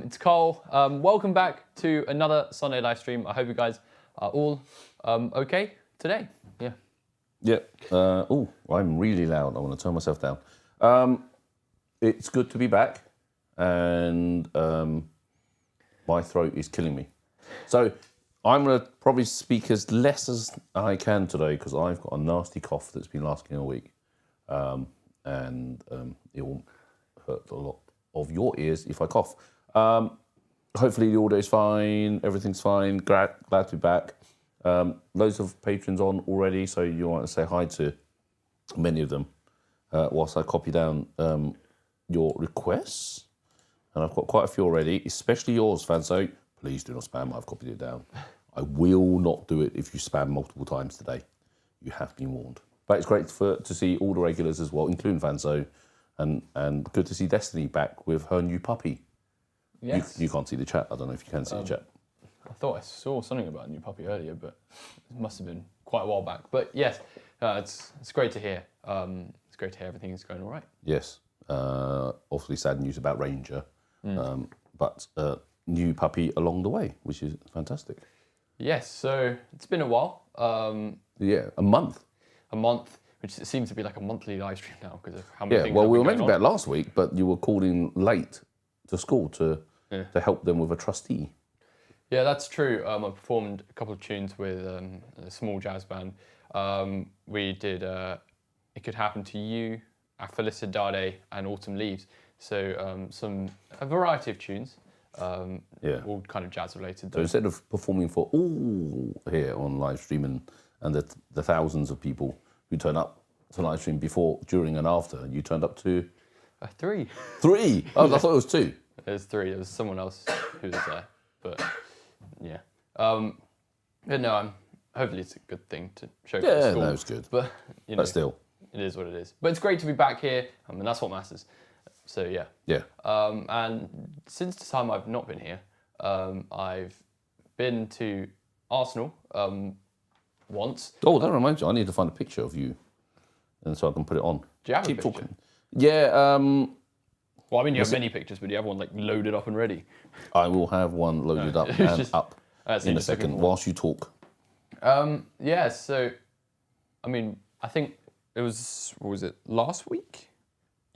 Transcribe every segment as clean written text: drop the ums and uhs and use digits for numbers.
It's Cole. Welcome back to another Sunday Livestream. I hope you guys are all okay today. Yeah. Yeah. Oh, I'm really loud. I want to turn myself down. It's good to be back, and my throat is killing me. So I'm going to probably speak as less as I can today because I've got a nasty cough that's been lasting a week, and it will hurt a lot of your ears if I cough. Hopefully the audio's fine, everything's fine. Glad to be back. Loads of patrons on already, so you want to say hi to many of them whilst I copy down your requests. And I've got quite a few already, especially yours, Fanzo. Please do not spam, I've copied it down. I will not do it if you spam multiple times today. You have been warned. But it's great to see all the regulars as well, including Fanzo, and good to see Destiny back with her new puppy. Yes. You can't see the chat. I don't know if you can see the chat. I thought I saw something about a new puppy earlier, but it must have been quite a while back. But yes, it's great to hear. It's great to hear everything is going all right. Yes. Awfully sad news about Ranger, but new puppy along the way, which is fantastic. Yes, so it's been a while. Yeah, a month. A month, which seems to be like a monthly live stream now because of how many things well, have we been were going meant to on. be back last week, but you were called in late to school to help them with a trustee. Yeah, that's true. I performed a couple of tunes with a small jazz band. We did It Could Happen to You, Felicidade, and Autumn Leaves. So a variety of tunes, all kind of jazz related. So instead of performing for all here on live stream and the thousands of people who turn up to live stream before, during, and after, you turned up to 3. 3. Oh, I thought it was 2. There's 3. There was someone else who was there, but yeah. But no, hopefully it's a good thing to show for the school. Yeah, no, it's good. But you know, But still, it is what it is. But it's great to be back here, and that's what matters. So yeah. yeah. And since the time I've not been here, I've been to Arsenal once. Oh, that reminds me. I need to find a picture of you, and so I can put it on. Do you have Keep a picture? talking. Yeah. Well, I mean, you have many pictures, but do you have one like loaded up and ready? I will have one loaded up and up in a second whilst you talk. Yeah. So, I mean, I think it was. What was it? Last week?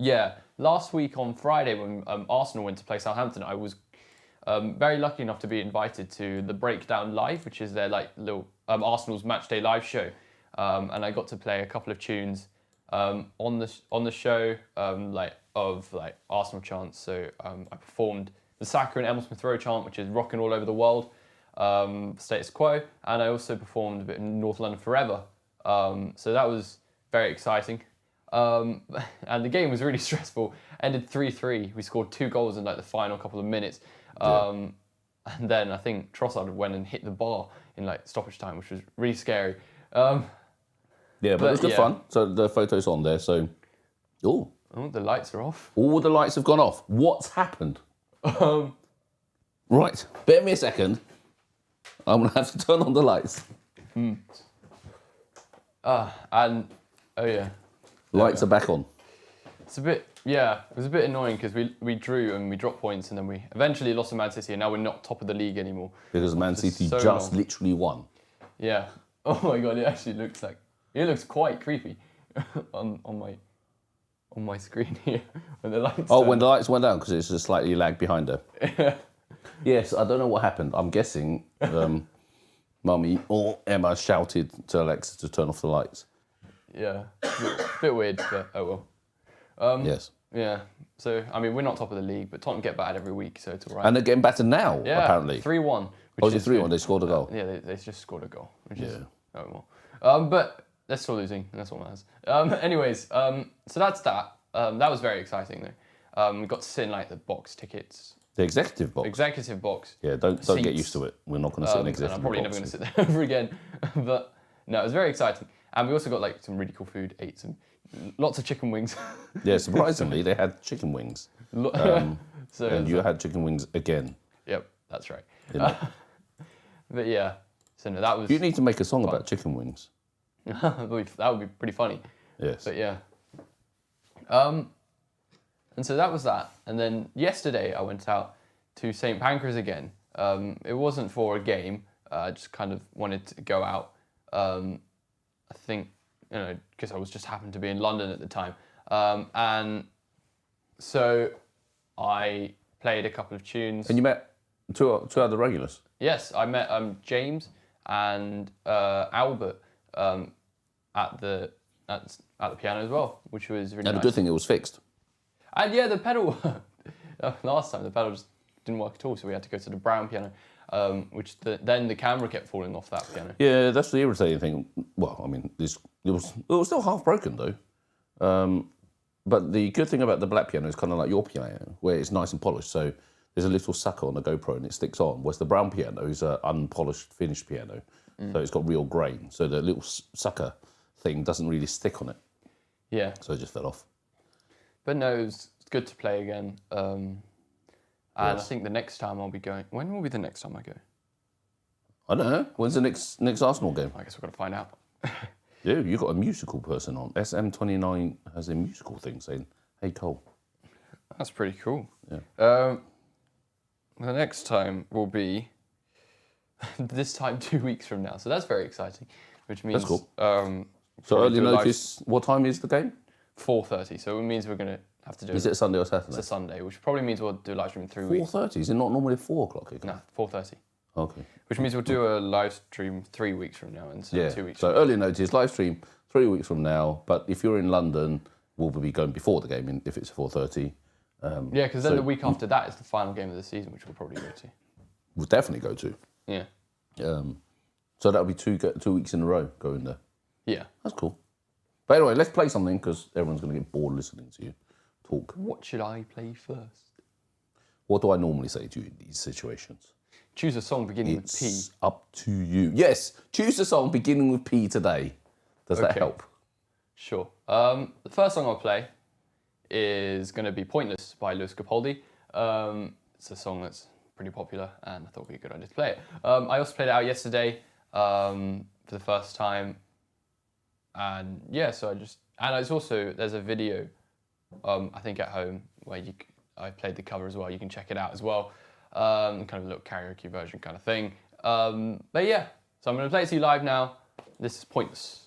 Yeah, last week on Friday when Arsenal went to play Southampton, I was very lucky enough to be invited to the Breakdown Live, which is their like little Arsenal's matchday live show, and I got to play a couple of tunes on the show of Arsenal chants. So I performed the Saka and Emil Smith Rowe chant, which is rocking all over the world, status quo, and I also performed a bit in North London Forever. So that was very exciting. And the game was really stressful. Ended 3-3. We scored 2 goals in like the final couple of minutes. And then I think Trossard went and hit the bar in like stoppage time, which was really scary. Yeah, but it was good fun. So the photo's on there. So, oh, the lights are off. All the lights have gone off. What's happened? Right, bear me a second. I'm gonna have to turn on the lights. Lights are back on. It's a bit, it was a bit annoying because we drew and we dropped points and then we eventually lost to Man City and now we're not top of the league anymore. Because Man City so just long. literally won. Yeah. Oh my God, it looks quite creepy on my screen here when the lights. Oh, when the lights went down because it's just slightly lagged behind her. Yes, I don't know what happened. I'm guessing Mummy or Emma shouted to Alexa to turn off the lights. Yeah, bit weird, but oh well. Yes. Yeah, so, I mean, we're not top of the league, but Tottenham get battered every week, so it's all right. And they're getting better now, apparently. 3-1. Oh, is it 3-1? They scored a goal? Yeah, they just scored a goal, which is, oh well. But they're still losing, and that's what matters. Anyways, so that's that. That was very exciting, though. We got to sit in, like, the box tickets. The executive box? Executive box. Yeah, don't get used to it. We're not going to sit in executive box. I'm probably never going to sit there ever again. But, no, it was very exciting. And we also got, like, some really cool food, ate lots of chicken wings. Yeah, surprisingly, they had chicken wings. And you had chicken wings again. Yep, that's right. But yeah, so no, that was... You need to make a song about chicken wings. That would be pretty funny. Yes. But yeah. And so that was that. And then yesterday I went out to St. Pancras again. It wasn't for a game. I just kind of wanted to go out. I think, because I was just happened to be in London at the time. And so I played a couple of tunes. And you met two other regulars? Yes, I met James and Albert at the piano as well, which was really nice. And the good thing, it was fixed. And yeah, the pedal, last time the pedal just didn't work at all, so we had to go to the brown piano, then the camera kept falling off that piano. Yeah, that's the irritating thing. Well, I mean, it was still half broken though. But the good thing about the black piano is kind of like your piano, where it's nice and polished. So there's a little sucker on the GoPro and it sticks on. Whereas the brown piano is an unpolished, finished piano. So it's got real grain. So the little sucker thing doesn't really stick on it. Yeah. So it just fell off. But no, it was good to play again. And Yes. I think the next time I'll be going... When will be the next time I go? I don't know. When's the next Arsenal game? I guess we've got to find out. Yeah, you've got a musical person on. SM29 has a musical thing saying, "Hey Cole." That's pretty cool. Yeah. The next time will be this time 2 weeks from now. So that's very exciting, which means... That's cool. So So early notice, what time is the game? 4:30. So it means we're going to have to do... Is it Sunday or Saturday? It's a Sunday, which probably means we'll do a live stream in 3 weeks. 4:30? Is it not normally 4 o'clock? No, 4:30. Okay. Which means we'll do a live stream 3 weeks from now instead of 2 weeks. So early notice, live stream 3 weeks from now. But if you're in London, we'll be going before the game if it's 4:30. Yeah, because then the week after that is the final game of the season, which we'll probably go to. We'll definitely go to. Yeah. So that'll be 2 weeks in a row going there. Yeah. That's cool. But anyway, let's play something because everyone's going to get bored listening to you talk. What should I play first? What do I normally say to you in these situations? Choose a song beginning with P. It's up to you. Yes, choose a song beginning with P today. Does that Okay. help? Sure. The first song I'll play is going to be Pointless by Lewis Capaldi. It's a song that's pretty popular and I thought it'd be a good idea to play it. I also played it out yesterday for the first time. And yeah, so it's also, there's a video, I think at home, where I played the cover as well. You can check it out as well. Kind of a little karaoke version kind of thing. But yeah, so I'm going to play it to you live now. This is Pointless.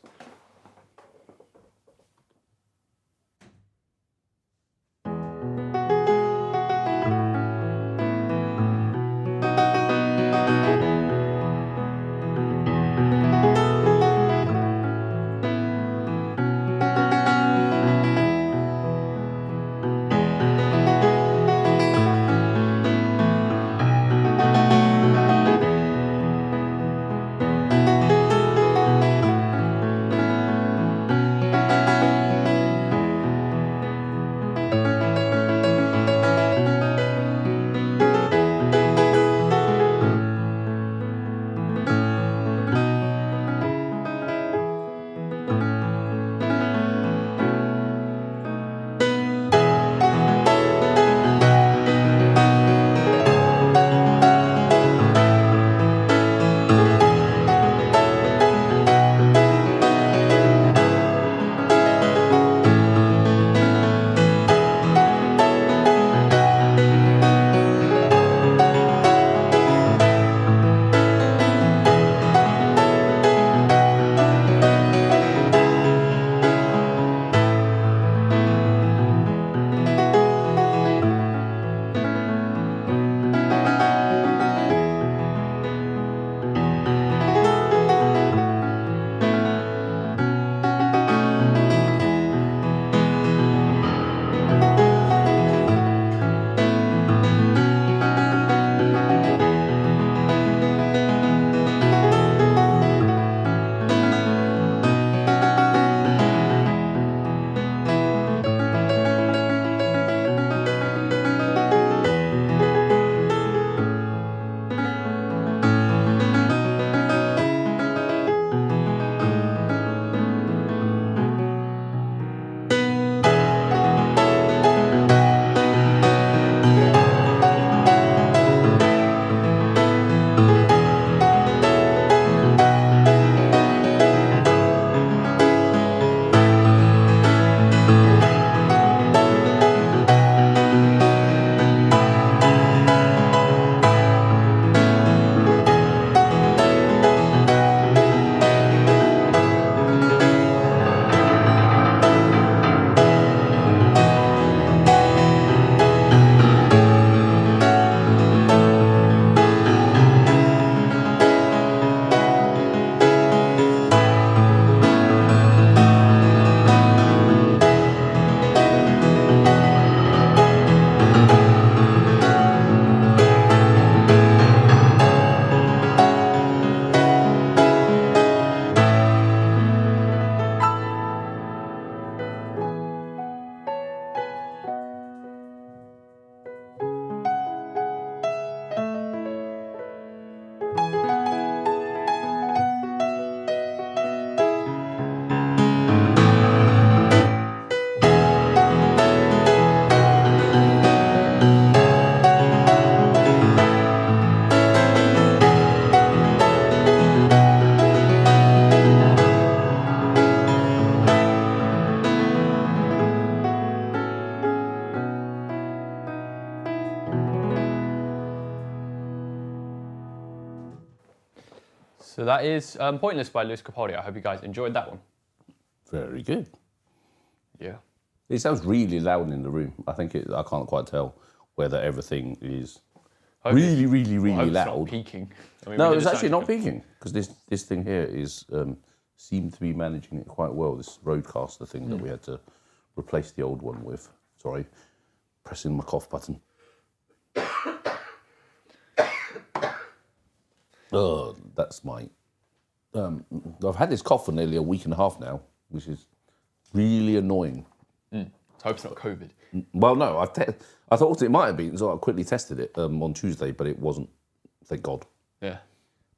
So that is Pointless by Lewis Capaldi. I hope you guys enjoyed that one. Very good. Yeah. It sounds really loud in the room. I think I can't quite tell whether everything is really, really, really I hope loud. It's not peaking. I mean, No, it's actually not peaking because this thing here is seemed to be managing it quite well. This Rodecaster thing that we had to replace the old one with. Sorry, pressing my cough button. Oh, that's my. I've had this cough for nearly a week and a half now, which is really annoying. I hope it's not COVID. Well, no, I thought it might have been, so I quickly tested it on Tuesday, but it wasn't. Thank God. Yeah.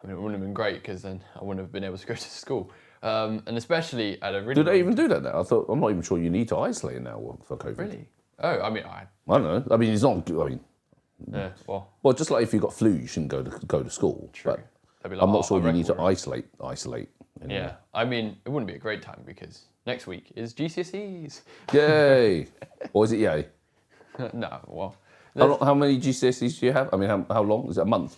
I mean, it wouldn't have been great because then I wouldn't have been able to go to school. And especially at a really... Do they even do that now? I'm not even sure you need to isolate now for COVID. Really? Oh, I mean, I don't know. I mean, it's not. I mean, yeah. Well, just like if you've got flu, you shouldn't go to school. True. But Like, I'm not sure you need to record. isolate. Anyway. Yeah. I mean, it wouldn't be a great time because next week is GCSEs. Yay! Or is it yay? No, well... How many GCSEs do you have? I mean, how long? Is it a month?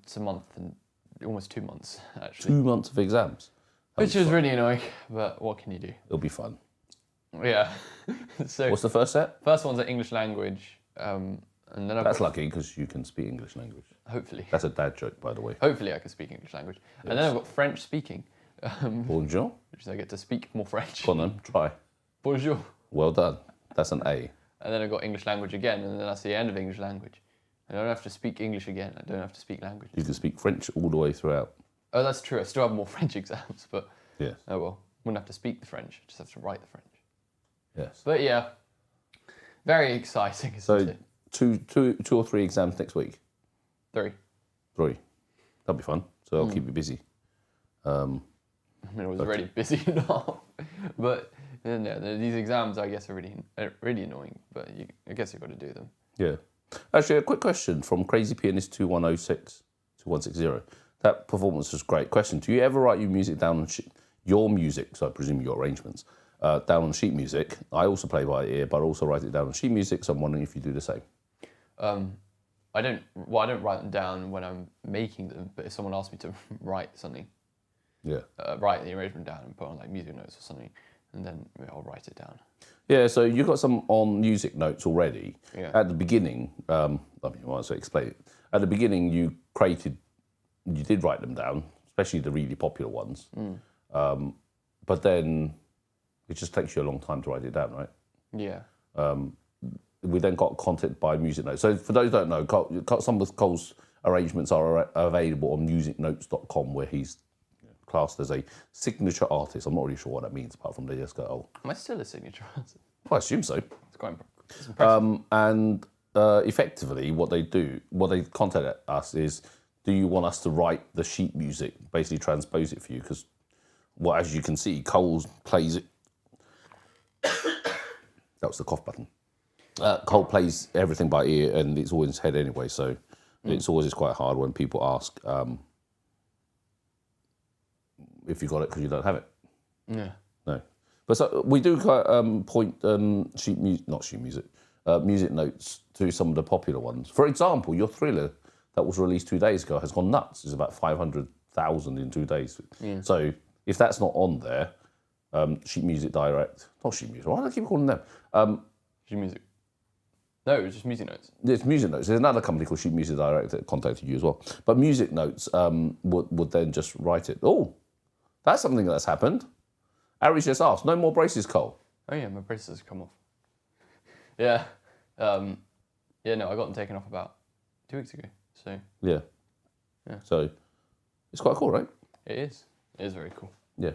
It's a month and almost 2 months, actually. 2 months of exams. Which is really annoying, but what can you do? It'll be fun. Yeah. So What's the first set? first one's an English language, and then That's lucky because you can speak English language. hopefully. That's a dad joke, by the way. Hopefully I can speak English language. And then I've got French speaking, Bonjour. which is I get to speak more French. Go on then, try. Bonjour. Well done. That's an A. And then I've got English language again, and then that's the end of English language. I don't have to speak English again. I don't have to speak language. You can speak French all the way throughout. Oh, that's true. I still have more French exams, but Yes. oh well. Wouldn't have to speak the French. Just have to write the French. Yes. But yeah, very exciting, isn't it? Two or three exams next week. 3. 3. That'll be fun. So I'll keep you busy. I mean, I was already busy enough. But yeah, these exams, I guess, are really annoying. But I guess you've got to do them. Yeah. Actually, a quick question from Crazy Pianist 2160. That performance was great. Question: do you ever write your music down on your music? So I presume your arrangements down on sheet music. I also play by ear, but I also write it down on sheet music. So I'm wondering if you do the same. I don't write them down when I'm making them. But if someone asks me to write something, Yeah. write the arrangement down and put on like music notes or something, and then I'll write it down. Yeah, so you've got some on music notes already. Yeah. At the beginning, I mean, you might as well explain it. At the beginning, you did write them down, especially the really popular ones. But then it just takes you a long time to write it down, right? Yeah. We then got content by music notes. So for those who don't know, some of Cole's arrangements are available on musicnotes.com, where he's classed as a signature artist. I'm not really sure what that means, apart from they just go, oh. Am I still a signature artist? Well, I assume so. It's quite impressive. And effectively, what they contact us is, do you want us to write the sheet music, basically transpose it for you? Because, well, as you can see, Cole plays it. That was the cough button. Cole plays everything by ear, and it's all in his head anyway, so it's always quite hard when people ask if you got it because you don't have it. Yeah. No. But so we do point music notes to some of the popular ones. For example, your Thriller that was released 2 days ago has gone nuts. It's about 500,000 in 2 days. Yeah. So if that's not on there, Sheet Music Direct, not Sheet Music, why do I keep calling them? Sheet Music. No, it was just Music Notes. It's Music Notes. There's another company called Sheet Music Direct that contacted you as well. But Music Notes would then just write it. Oh, that's something that's happened. Ari's just asked, no more braces, Cole. Oh yeah, my braces have come off. Yeah. No, I got them taken off about 2 weeks ago. So yeah. So it's quite cool, right? It is. It is very cool. Yeah.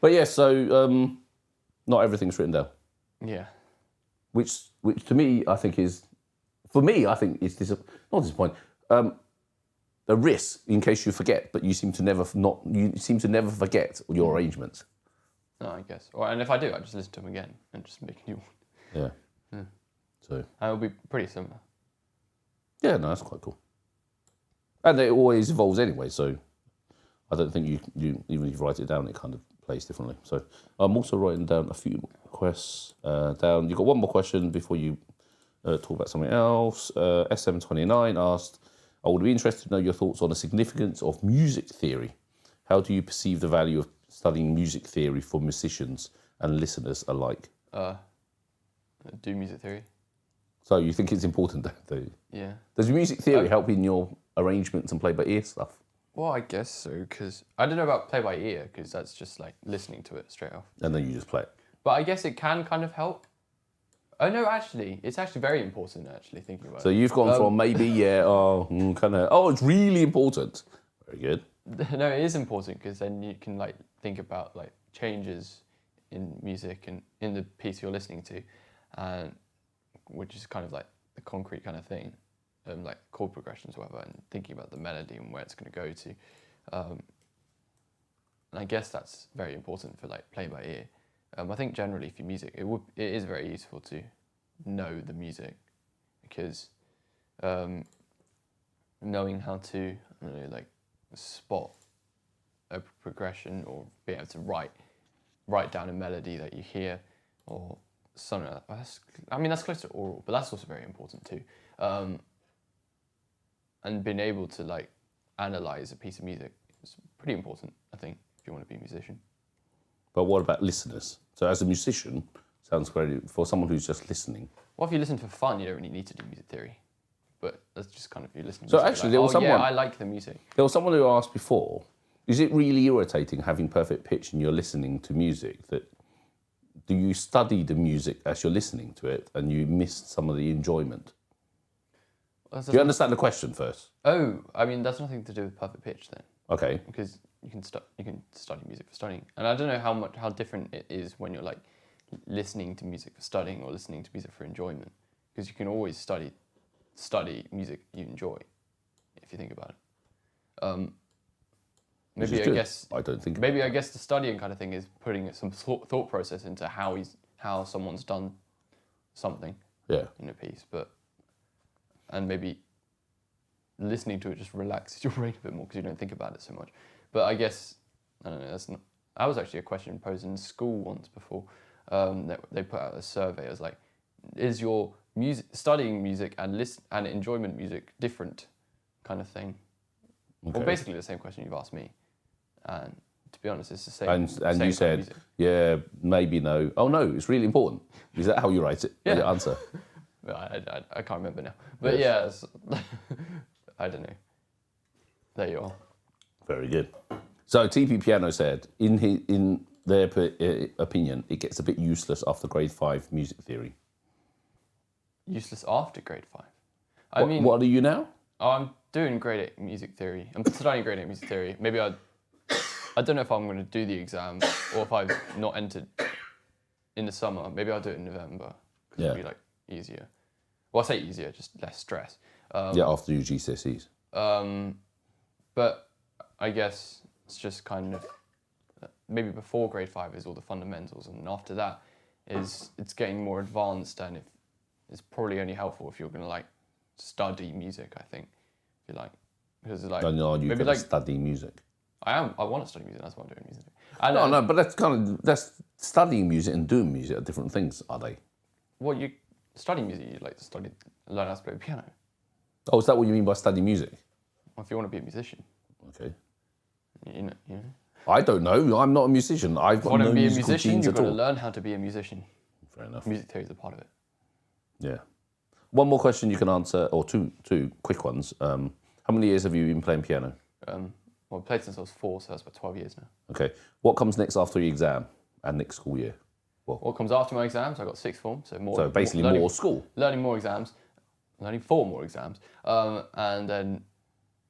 But yeah, so not everything's written down. Yeah. Which to me, I think is, for me, I think it's not disappointing. A risk in case you forget, but you seem to never forget your arrangements. No, I guess. And if I do, I just listen to them again and just make a new one. Yeah. So. And it'll be pretty similar. Yeah, no, that's quite cool. And it always evolves anyway, so I don't think you even if you write it down, it kind of plays differently. So I'm also writing down a few requests down. You've got one more question before you talk about something else. SM29 asked, I would be interested to know your thoughts on the significance of music theory How do you perceive the value of studying music theory for musicians and listeners alike? Do music theory. So you think it's important, do you? Yeah. Does music theory help in your arrangements and play-by-ear stuff? Well, I guess so, because I don't know about play by ear, because that's just like listening to it straight off. And then you just play it. But I guess it can kind of help. Oh no, actually, it's actually very important. Actually, thinking about So it. you've gone from maybe, it's really important. Very good. No, it is important because then you can like think about like changes in music and in the piece you're listening to, and which is kind of like the concrete kind of thing, like chord progressions or whatever, and thinking about the melody and where it's going to go to. And I guess that's very important for like play by ear. I think generally for music, it is very useful to know the music because knowing how to like spot a progression or be able to write down a melody that you hear or something like that. That's close to oral, but that's also very important too. And being able to like analyze a piece of music is pretty important, I think, if you want to be a musician. But what about listeners? So as a musician, sounds great. For someone who's just listening. Well, if you listen for fun, you don't really need to do music theory. But that's just kind of you listening. So actually, there was someone. Yeah, I like the music. There was someone who asked before. Is it really irritating having perfect pitch and you're listening to music? Do you study the music as you're listening to it and you missed some of the enjoyment? Do you understand the question first? Oh, that's nothing to do with perfect pitch then. Okay. Because you can study music for studying, and I don't know how different it is when you're like listening to music for studying or listening to music for enjoyment. Because you can always study music you enjoy, if you think about it. Maybe I guess I don't think. Maybe I guess the studying kind of thing is putting some thought process into how someone's done something. Yeah. In a piece, and maybe listening to it just relaxes your brain a bit more because you don't think about it so much. But I guess I don't know. That was actually a question posed in school once before. They put out a survey. It was like, is your studying music and enjoyment music different, kind of thing? Okay. Well, basically the same question you've asked me. And to be honest, it's the same. And same you said, yeah, maybe no. Oh no, it's really important. Is that how you write it? Yeah. The answer. I can't remember now. But yes. I don't know. There you are. Very good. So TP Piano said, in their opinion, it gets a bit useless after grade 5 music theory. Useless after grade 5? What are you now? I'm doing grade 8 music theory. I'm studying grade 8 music theory. Maybe I don't know if I'm going to do the exam or if I've not entered in the summer. Maybe I'll do it in November because it'll be like easier. Well, I say easier, just less stress. After your GCSEs. But I guess it's just kind of maybe before grade 5 is all the fundamentals, and after that it's getting more advanced, and it's probably only helpful if you're going to like study music. I think if you like, because like you're going to study music. I want to study music. That's why I'm doing music. No, but that's studying music and doing music are different things, are they? Well, you study music. You like to learn how to play the piano. Oh, is that what you mean by study music? Well, if you want to be a musician. Okay. You know. I don't know. I'm not a musician. I've got no musical genes you've at all. got to learn how to be a musician. Fair enough. Music theory is a part of it. Yeah. One more question you can answer, or two quick ones. How many years have you been playing piano? Well, I've played since I was 4, so that's about 12 years now. Okay. What comes next after your exam and next school year? What comes after my exams? I got sixth form, so more. So basically more school. Learning more exams, learning 4 more exams, and then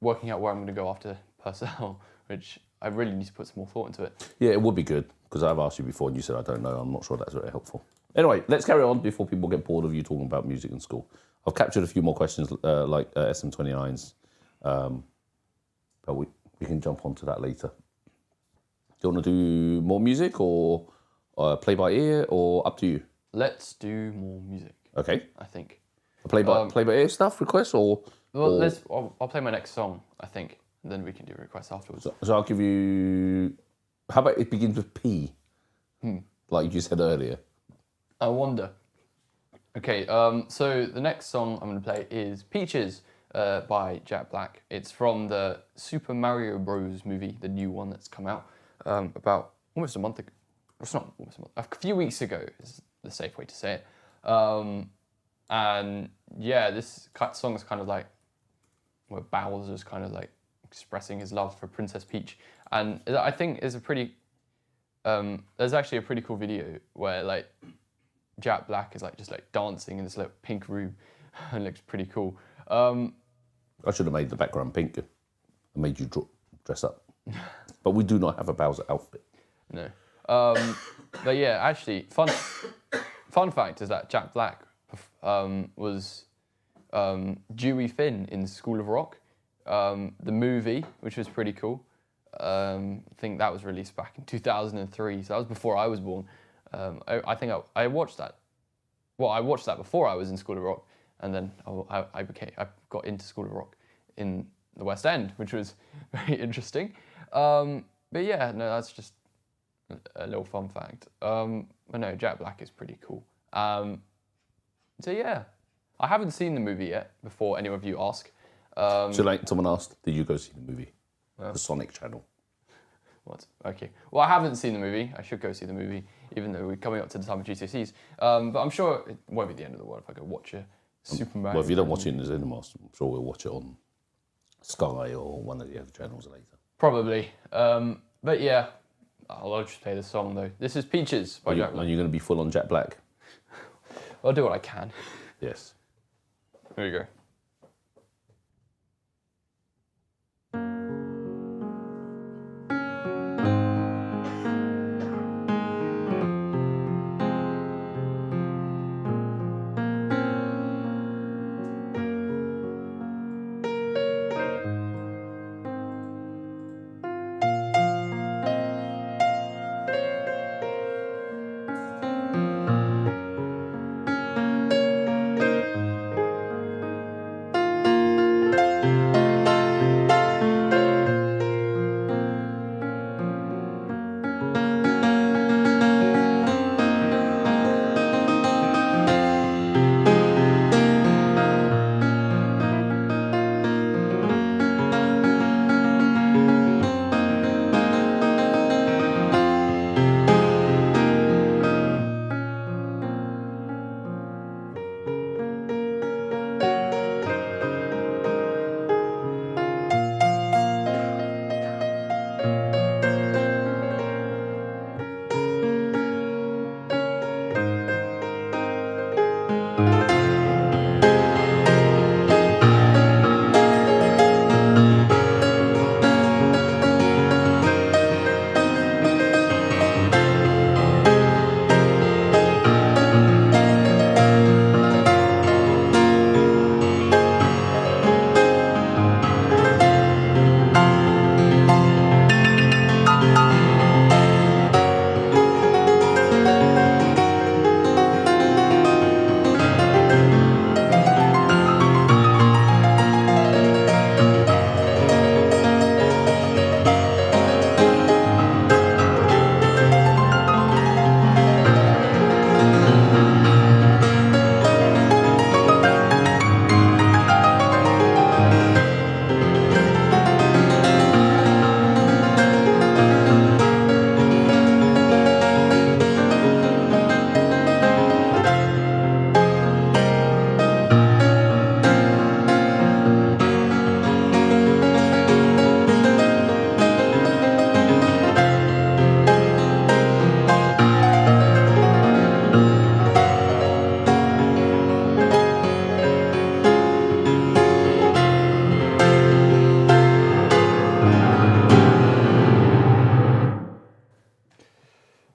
working out where I'm going to go after Purcell, which I really need to put some more thought into it. Yeah, it would be good, because I've asked you before and you said I don't know. I'm not sure that's very helpful. Anyway, let's carry on before people get bored of you talking about music in school. I've captured a few more questions like SM29's, but we can jump onto that later. Do you want to do more music or play by ear, or up to you? Let's do more music. Okay. I think. Play by ear stuff requests or? Well, I'll play my next song, I think, and then we can do requests afterwards. So I'll give you. How about it begins with P? Like you said earlier. I wonder. Okay, so the next song I'm going to play is Peaches by Jack Black. It's from the Super Mario Bros. Movie, the new one that's come out about almost a month ago. It's not almost a month. A few weeks ago is the safe way to say it. And yeah, this song is kind of like where Bowser's kind of like expressing his love for Princess Peach, and I think is a pretty. There's actually a pretty cool video where like Jack Black is like just like dancing in this like pink room, and it looks pretty cool. I should have made the background pink and made you dress up, but we do not have a Bowser outfit. No, but yeah, actually, fun fact is that Jack Black was Dewey Finn in School of Rock, the movie, which was pretty cool. I think that was released back in 2003, so that was before I was born. I think I watched that. Well, I watched that before I was in School of Rock, and then I got into School of Rock in the West End, which was very interesting. But yeah, no, that's just a little fun fact. But no, Jack Black is pretty cool. So yeah, I haven't seen the movie yet. Before any of you ask, So like someone asked, did you go see the movie? The Sonic Channel. What? Okay. Well, I haven't seen the movie. I should go see the movie, even though we're coming up to the time of GCSEs. But I'm sure it won't be the end of the world if I go watch a Superman. Well, if you don't watch it in the cinemas, I'm sure we'll watch it on Sky or one of the other channels later. Probably. But yeah, I'll just play the song though. This is Peaches by Jack Black. Are you going to be full on Jack Black? I'll do what I can. Yes. There you go.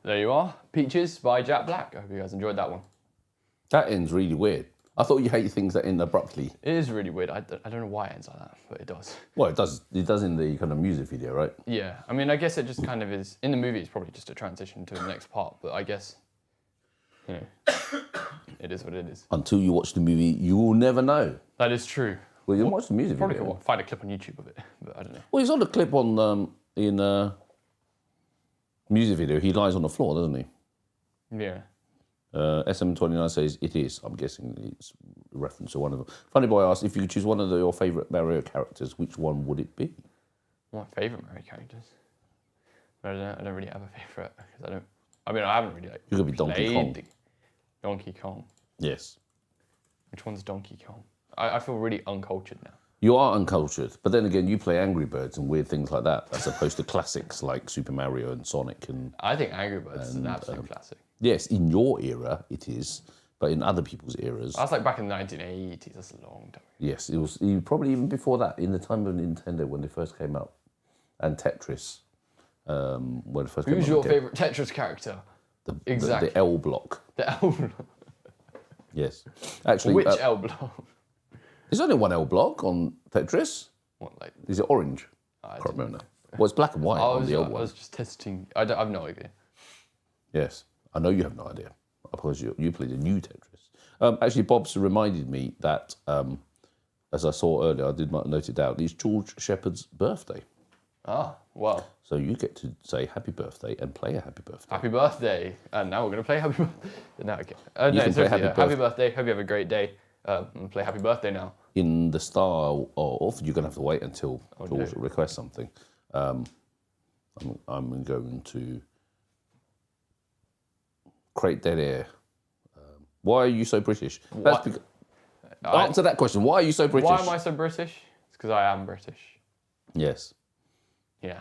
There you are, Peaches by Jack Black. I hope you guys enjoyed that one. That ends really weird. I thought you hate things that end abruptly. It is really weird. I don't know why it ends like that, but it does. Well, it does. It does in the kind of music video, right? Yeah, I mean, I guess it just kind of is. In the movie, it's probably just a transition to the next part, but I guess, you know, it is what it is. Until you watch the movie, you will never know. That is true. Well, you watch the music Probably video. could find a clip on YouTube of it, but I don't know. Well, he's on the clip on in music video. He lies on the floor, doesn't he? Yeah. SM29 says it is. I'm guessing it's a reference to one of them. Funny Boy asks, if you could choose one of your favourite Mario characters, which one would it be? My favourite Mario characters? I don't really have a favourite. I haven't really You could be Donkey Kong. Donkey Kong. Yes. Which one's Donkey Kong? I feel really uncultured now. You are uncultured, but then again, you play Angry Birds and weird things like that, as opposed to classics like Super Mario and Sonic. And I think Angry Birds is an absolute classic. yes, in your era it is, but in other people's eras, That's like back in the 1980s. That's a long time. yes, it was probably even before that, in the time of Nintendo when they first came out, and Tetris. When it first came Who's out your favourite Tetris character? Exactly. The L block. The L block. Yes, actually, Which L block? there's only one L block on Tetris. What, like? Is it orange? I can't remember now. Well, it's black and white on the L I one. was just testing. I have no idea. Yes, I know you have no idea. Because you played a new Tetris. Actually, Bob's reminded me that, as I saw earlier, I did not note it down, it's George Shepard's birthday. Ah, well. So you get to say happy birthday and play a happy birthday. Happy birthday. And now we're going to play happy birthday. No, okay. You can play happy birthday. Hope you have a great day. And play happy birthday now. In the style of, you're going to have to wait until George requests something. I'm going to create dead air. Why are you so British? Answer that question. Why are you so British? Why am I so British? It's because I am British. Yes. Yeah.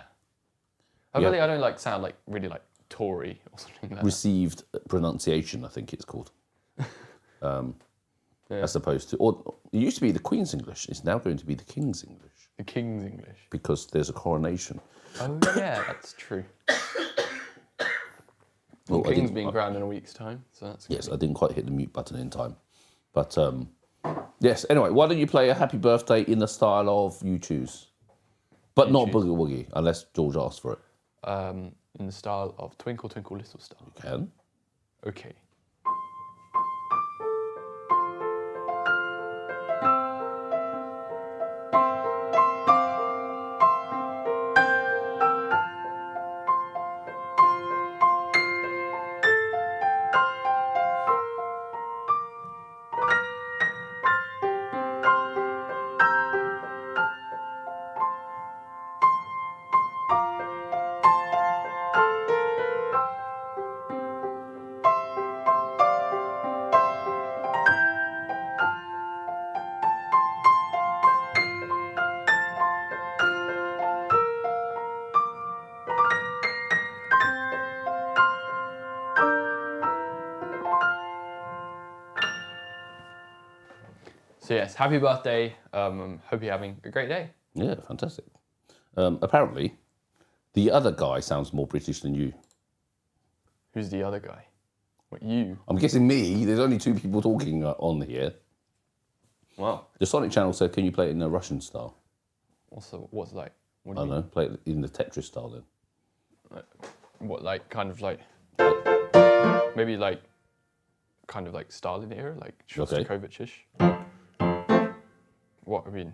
Hopefully I don't sound like really like Tory or something like that. Received pronunciation, I think it's called. As opposed to, or it used to be the Queen's English. It's now going to be the King's English. The King's English. Because there's a coronation. Oh yeah, that's true. The King's being crowned in a week's time, so that's good. Yes, I didn't quite hit the mute button in time. But yes, anyway, why don't you play a happy birthday in the style of you choose? But not Boogie Woogie, unless George asks for it. In the style of Twinkle Twinkle Little Star. You can. Okay. So yes, happy birthday. Hope you're having a great day. Yeah, fantastic. Apparently, the other guy sounds more British than you. Who's the other guy? What, you? I'm guessing me. There's only two people talking on here. Wow. The Sonic channel said, can you play it in a Russian style? What's like? What I don't know. Play it in the Tetris style then. What, like, kind of like, maybe like, kind of like Stalin era, like Shostakovich-ish? What, I mean?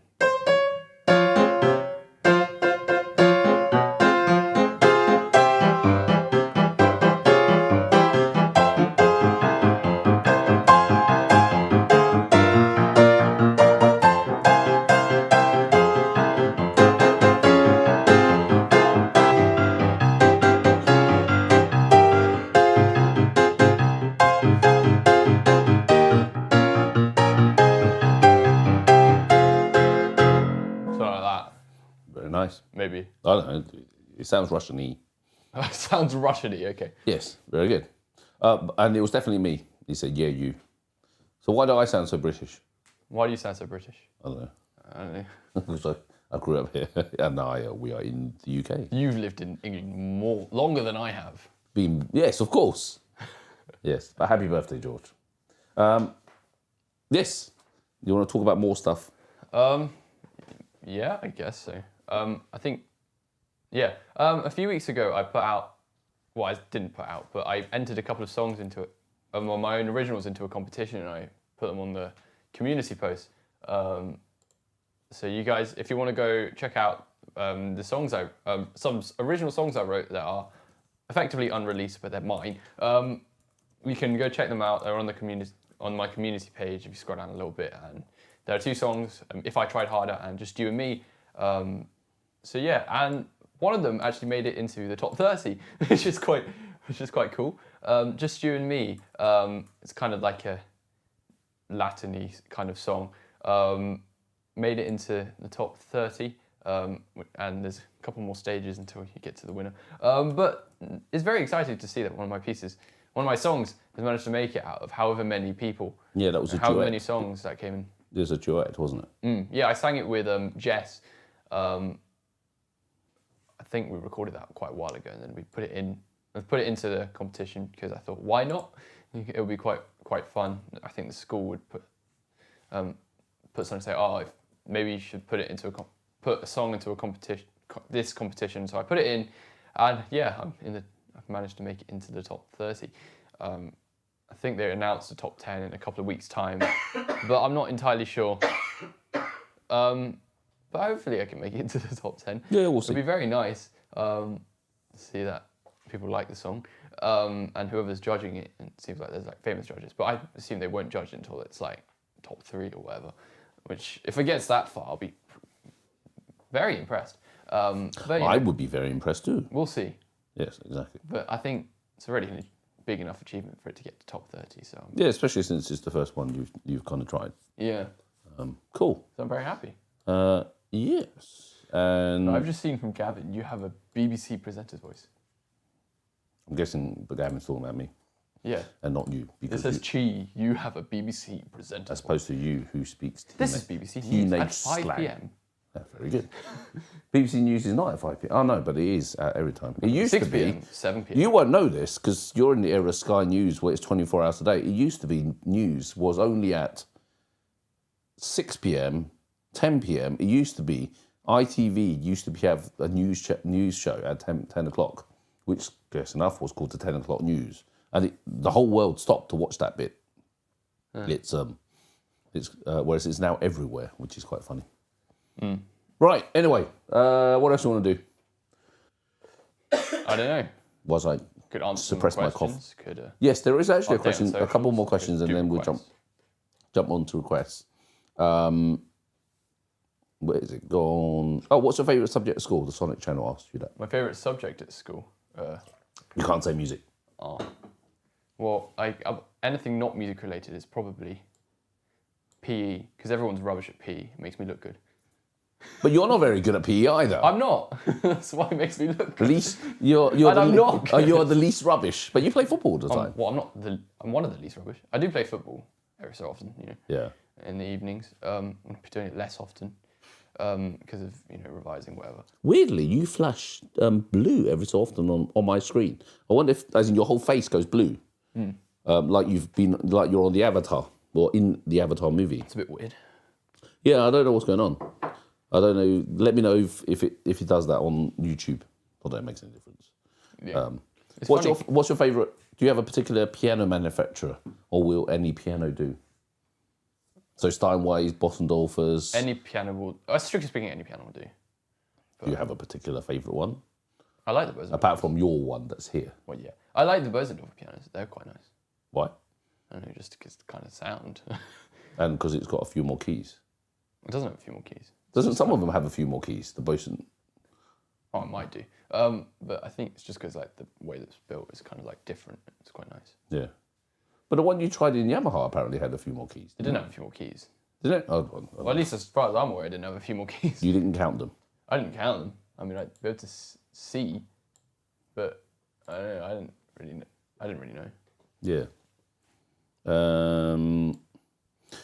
Nice. Maybe. I don't know. It sounds Russian-y. Sounds Russian-y, okay. Yes, very good. And it was definitely me. He said, yeah, you. So why do I sound so British? Why do you sound so British? I don't know. I don't know. So I grew up here, and now we are in the UK. You've lived in England longer than I have. Yes, of course. Yes, but happy birthday, George. Yes, you want to talk about more stuff? Yeah, I guess so. I think, yeah. A few weeks ago, I put out, well, I didn't put out, but I entered a couple of songs into it, my own originals into a competition, and I put them on the community post. So you guys, if you want to go check out the songs some original songs I wrote that are effectively unreleased, but they're mine. you can go check them out. They're on my community page if you scroll down a little bit. And there are 2 songs, If I Tried Harder and Just You and Me. So yeah, and one of them actually made it into the top 30, which is quite cool. Just You and Me. It's kind of like a Latin-y kind of song. Made it into the top 30, and there's a couple more stages until you get to the winner. But it's very exciting to see that one of my songs has managed to make it out of however many people. Yeah, that was a duet. However many songs that came in. There's a duet, wasn't it? Yeah, I sang it with Jess. I think we recorded that quite a while ago, and then we put it into the competition because I thought, why not? It would be quite fun. I think the school would put something, say, maybe you should put a song into a competition, this competition. So I put it in, and yeah, I've managed to make it into the top 30. I think they announced the top 10 in a couple of weeks' time, but I'm not entirely sure. But hopefully I can make it into the top 10. Yeah, we'll see. It'd be very nice to see that people like the song, and whoever's judging it, it seems like there's like famous judges, but I assume they won't judge it until it's like top 3 or whatever, which if it gets that far, I'll be very impressed. But, I would be very impressed too. We'll see. Yes, exactly. But I think it's already a big enough achievement for it to get to top 30. So yeah, especially since it's the first one you've kind of tried. yeah, Cool. so I'm very happy. Yes. And I've just seen from Gavin, you have a BBC presenter's voice. I'm guessing the Gavin's talking about me Yeah. and not you. It Because says, Chi, you have a BBC presenter. as opposed to you who speaks This is BBC News teenage at 5 slang. p.m. Yeah, very good. BBC News is not at 5 p.m. Oh no, but it is every time. It used 6 to be. p.m., 7 p.m. You won't know this because you're in the era of Sky News where it's 24 hours a day. It used to be news was only at 6 p.m, 10 p.m. It used to be ITV used to have a news show at 10 o'clock, which, guess enough, was called the 10 o'clock news. And the whole world stopped to watch that bit. It's whereas it's now everywhere, which is quite funny. Right, anyway, what else do you want to do? I don't know. Was I Could answer suppress some my cough? questions. Could, Yes, there is actually a update on question, a couple socials, more questions, could and do then we'll requests. jump on to requests. Where is it gone? Oh, what's your favourite subject at school? The Sonic Channel asked you that. My favourite subject at school? You can't say music. Well, anything not music related is probably PE, because everyone's rubbish at PE. It makes me look good. But you're not very good at PE either. I'm not. That's why it makes me look good. Least you're I'm not good. you're the least rubbish. But you play football all the time. Well, I'm one of the least rubbish. I do play football every so often, Yeah. in the evenings. I'm doing it less often because of revising, whatever. Weirdly, you flash blue every so often on my screen. I wonder if, as in, your whole face goes blue, like you're on the Avatar or in the Avatar movie. It's a bit weird. Yeah, I don't know what's going on. I don't know. Let me know if it does that on YouTube. Not that it makes any difference. Yeah. What's your favourite? Do you have a particular piano manufacturer, or will any piano do? So Steinways, Bossendorfers. Any piano will. Strictly speaking, any piano will do. Do you have a particular favourite one? I like the Bosendorfer. Apart from your one that's here. Well, yeah. I like the Bosendorfer pianos. They're quite nice. Why? I don't know, just because the kind of sound. And because it's got a few more keys. It doesn't have a few more keys. Doesn't some of them have a few more keys? The Bosen. Oh, it might do. But I think it's just because like the way that it's built is kind of like different. It's quite nice. Yeah. But the one you tried in Yamaha apparently had a few more keys. It didn't have a few more keys. Did it? Oh, Well, at least as far as I'm aware, it didn't have a few more keys. you didn't count them. I didn't count them. I mean, I'd be able to see, but I don't know. I didn't really know. Yeah.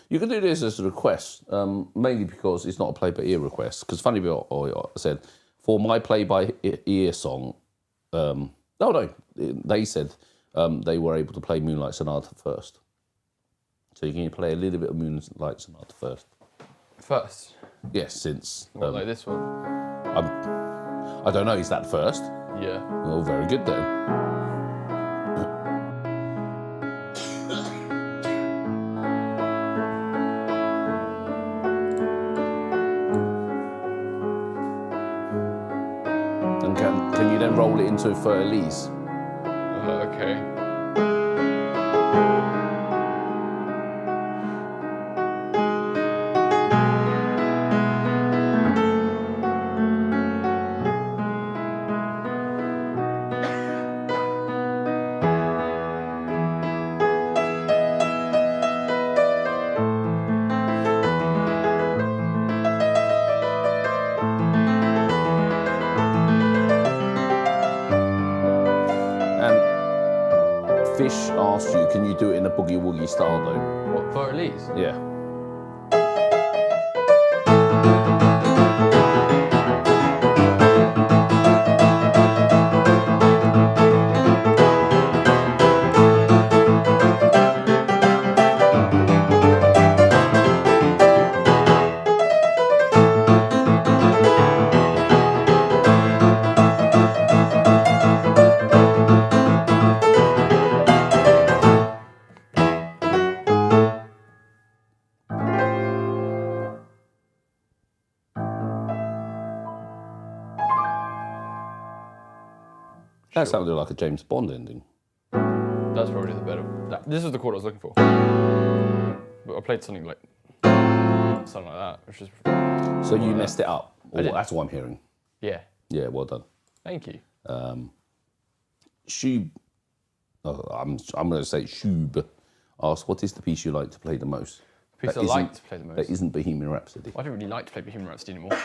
You can do this as a request, mainly because it's not a play-by-ear request. Because funny bit, I said, for my play-by-ear song, they said they were able to play Moonlight Sonata first. So you can play a little bit of Moonlight Sonata first. First? Yes, since... like this one? I don't know, is that first? Yeah. Well, very good then. And can you then roll it into Fur Elise? Okay. Fish asked you, can you do it in a boogie woogie style though? What, for Elise? Yeah. That sounded like a James Bond ending. That's probably the better. This is the chord I was looking for. But I played something like that, which is. So you messed it up. I did. That's what I'm hearing. Yeah. Yeah, well done. Thank you. Shub, I'm going to say Shub, asked, what is the piece you like to play the most? The piece I like to play the most. That isn't Bohemian Rhapsody. I don't really like to play Bohemian Rhapsody anymore.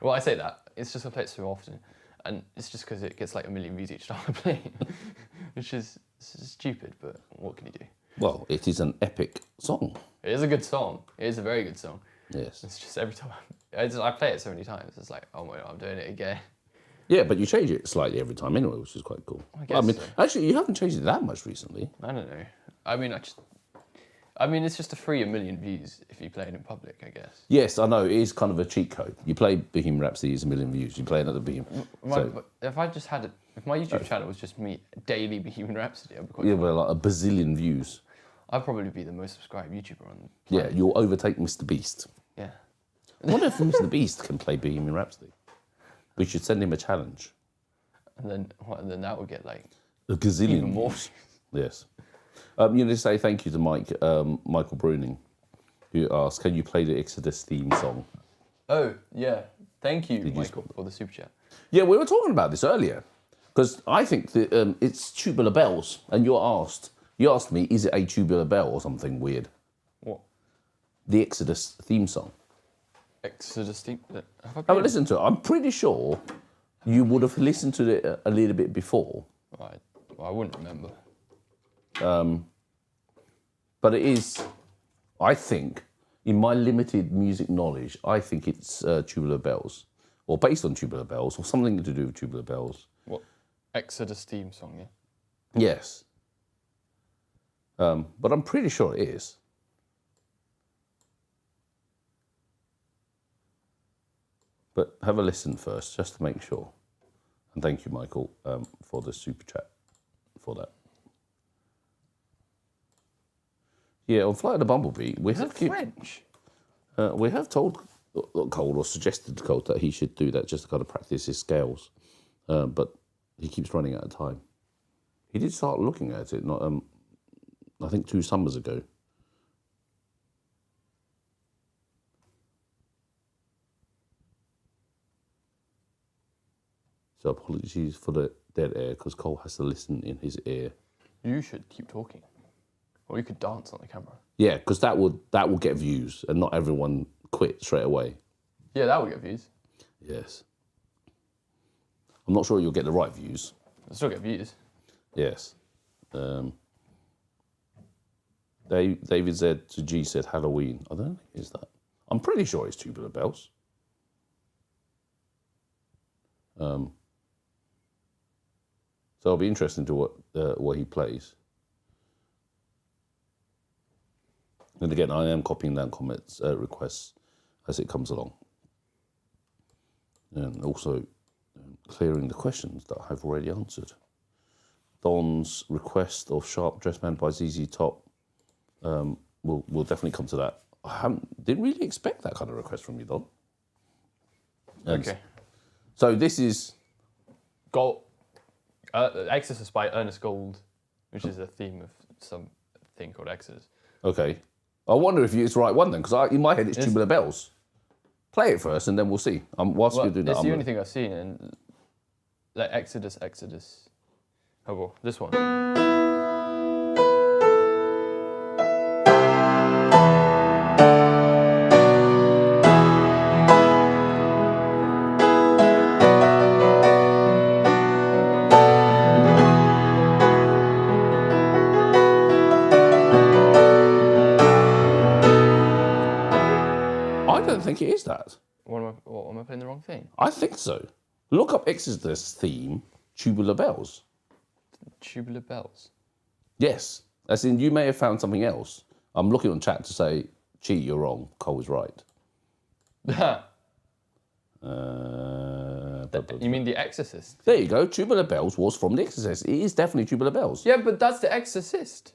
Well, I say that. It's just I play it so often. And it's just because it gets like a million views each time I play, which is stupid, but what can you do? Well, it is an epic song. It is a good song. It is a very good song. Yes. It's just every time I play it so many times, it's like, oh my God, I'm doing it again. Yeah, but you change it slightly every time anyway, which is quite cool. I mean, so. Actually, you haven't changed it that much recently. I don't know. It's just to free a million views if you play it in public, I guess. Yes, I know. It is kind of a cheat code. You play Bohemian Rhapsody, it's a million views. You play another Bohemian. If I just had it, if my YouTube channel was just me daily Bohemian Rhapsody, I'd be quite. Yeah, well, like a bazillion views. I'd probably be the most subscribed YouTuber on. Yeah, you'll overtake Mr. Beast. Yeah. I wonder if Mr. Beast can play Bohemian Rhapsody. We should send him a challenge. And then that would get like a gazillion even more. Views. Yes. You need to say thank you to Michael Bruning, who asked, can you play the Exodus theme song? Oh, yeah. Thank you, Michael, for the super chat. Yeah, we were talking about this earlier, because I think that it's Tubular Bells, and you asked me, is it a Tubular Bell or something weird? What? The Exodus theme song. Exodus theme? Have a listen to it. I'm pretty sure you would have listened to it a little bit before. Right. Well, I wouldn't remember. But it is, I think, in my limited music knowledge, I think it's Tubular Bells, or based on Tubular Bells, or something to do with Tubular Bells. What? Exodus theme song, yeah? Yes. But I'm pretty sure it is. But have a listen first, just to make sure. And thank you, Michael, for the super chat for that. Yeah, on Flight of the Bumblebee, we have French. We have told Cole, or suggested to Cole, that he should do that just to kind of practice his scales. But he keeps running out of time. He did start looking at it, not I think 2 summers ago. So apologies for the dead air, because Cole has to listen in his ear. You should keep talking. Or you could dance on the camera. Yeah, because that will get views, and not everyone quit straight away. Yeah, that would get views. Yes. I'm not sure you'll get the right views. I'll still get views. Yes. David Z to G said Halloween. I don't think it's that. I'm pretty sure it's Tubular Bells. So it'll be interesting to what he plays. And again, I am copying down comments, requests as it comes along. And also clearing the questions that I've already answered. Don's request of Sharp Dress Band by ZZ Top, we'll definitely come to that. Didn't really expect that kind of request from you, Don. Okay. So this is... Gold. Exorcist by Ernest Gold, which is a theme of some thing called Exodus. Okay. I wonder if it's the right one then, because in my head it's Tubular Bells. Play it first, and then we'll see. Whilst you're doing that, it's the only thing I've seen, and like Exodus. Oh well, this one. I don't think it is that. What, am I playing the wrong thing? I think so. Look up Exodus theme, Tubular Bells. Tubular Bells. Yes. As in, you may have found something else. I'm looking on chat to say, Chi, you're wrong. Cole is right. You mean The Exorcist? There you go. Tubular Bells was from The Exorcist. It is definitely Tubular Bells. Yeah, but that's The Exorcist.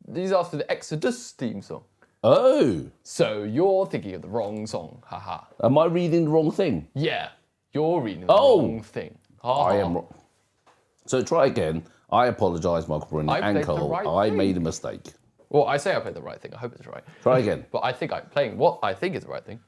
These are for the Exodus theme song. Oh. So you're thinking of the wrong song. Haha. Am I reading the wrong thing? Yeah, you're reading the wrong thing. I am wrong. So try again. I apologise, Michael Bruni and Cole. I made a mistake. Well, I say I played the right thing. I hope it's right. Try again. But I think I'm playing what I think is the right thing.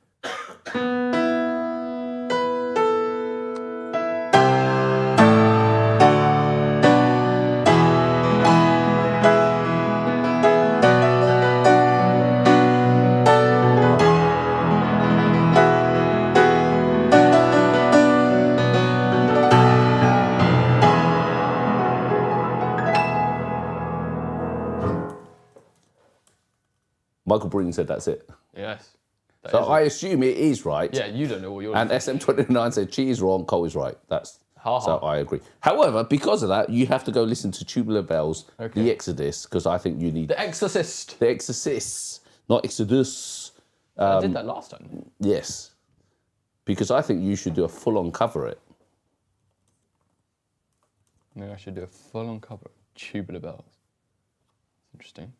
Michael Bruni said that's it. Yes. So I assume it is right. Yeah, you don't know what you're And doing. SM29 said Chi is wrong, Cole is right. That's Ha, so ha. I agree. However, because of that, you have to go listen to Tubular Bells, The Exodus, because I think you need The Exorcist. The Exorcists, not Exodus. I did that last time. Yes. Because I think you should do a full-on cover it. Maybe I should do a full-on cover of Tubular Bells. Interesting.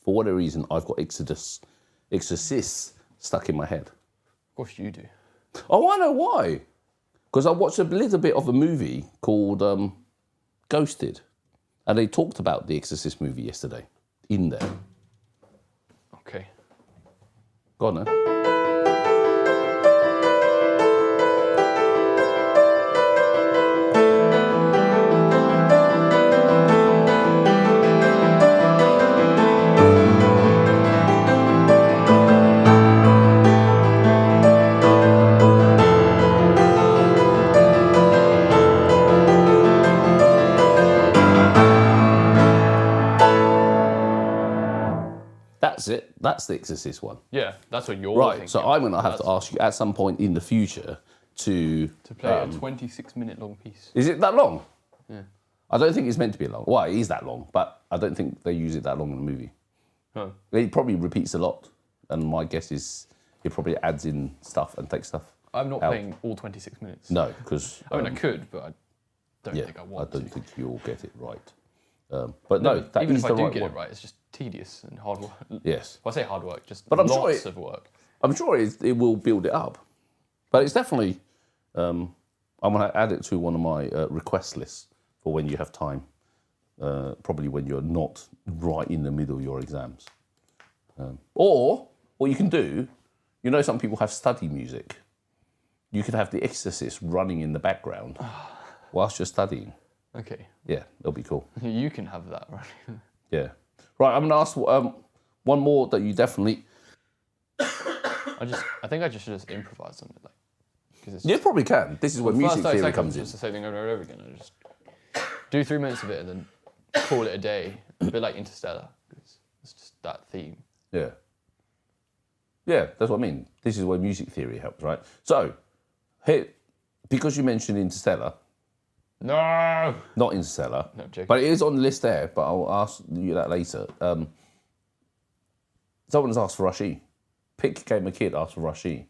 For whatever reason, I've got Exorcists stuck in my head. Of course you do. Oh, I know why. Because I watched a little bit of a movie called Ghosted. And they talked about the Exorcist movie yesterday in there. Okay. Go on then. That's it. That's the Exorcist one. Yeah, that's what you're Right. thinking. So I'm going to have to ask you at some point in the future to play a 26-minute long piece. Is it that long? Yeah. I don't think it's meant to be long. Well, it is that long, but I don't think they use it that long in the movie. Oh. It probably repeats a lot, and my guess is it probably adds in stuff and takes stuff. I'm not out. playing all 26 minutes. No, because I mean, I could, but I don't yeah, think I want I don't to. think you'll get it right. But no, that even is if I the do right get one. it right, it's just tedious and hard work. Yes, Well, I say hard work, just But I'm lots sure of work. I'm sure it will build it up. But it's definitely. I'm going to add it to one of my request lists for when you have time. Probably when you're not right in the middle of your exams. Or what you can do, you know, some people have study music. You could have The Exorcist running in the background whilst you're studying. Okay. Yeah, that'll be cool. You can have that, right? Yeah. Right, I'm going to ask one more that you definitely... I think I just should just improvise something like. Cause You probably can. This is where music first 30 theory seconds comes in. just the same thing over and over again. I just do 3 minutes of it and then call it a day. A bit like Interstellar. It's just that theme. Yeah. Yeah, that's what I mean. This is where music theory helps, right? So, here, because you mentioned Interstellar, No! not Interstellar, No, I'm joking. but it is on the list there, but I'll ask you that later. Someone has asked for Rushy. Pick Gamer Kid asked for Rushy.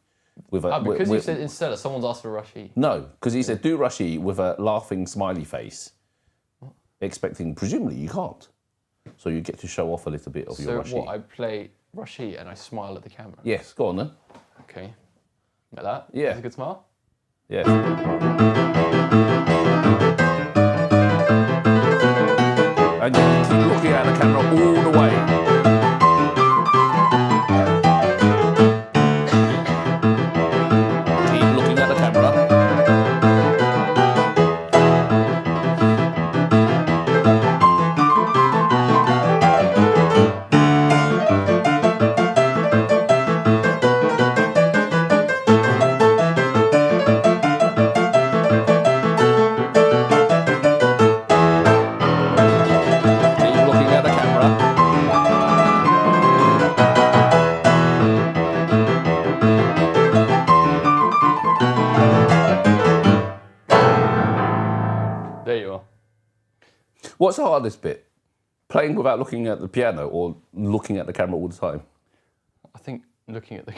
With a, Because you said Interstellar, someone's asked for Rushy. No, because he said do Rushy with a laughing smiley face. expecting, presumably you can't. So you get to show off a little bit of your Rushy. So what, I play Rushy and I smile at the camera? Yes, go on then. Okay. Like that? Yeah. That's a good smile? Yes. And you keep looking at the camera all the way. Keep looking at the camera. Keep looking at the camera. There you are. What's the hardest bit? Playing without looking at the piano or looking at the camera all the time? I think looking at the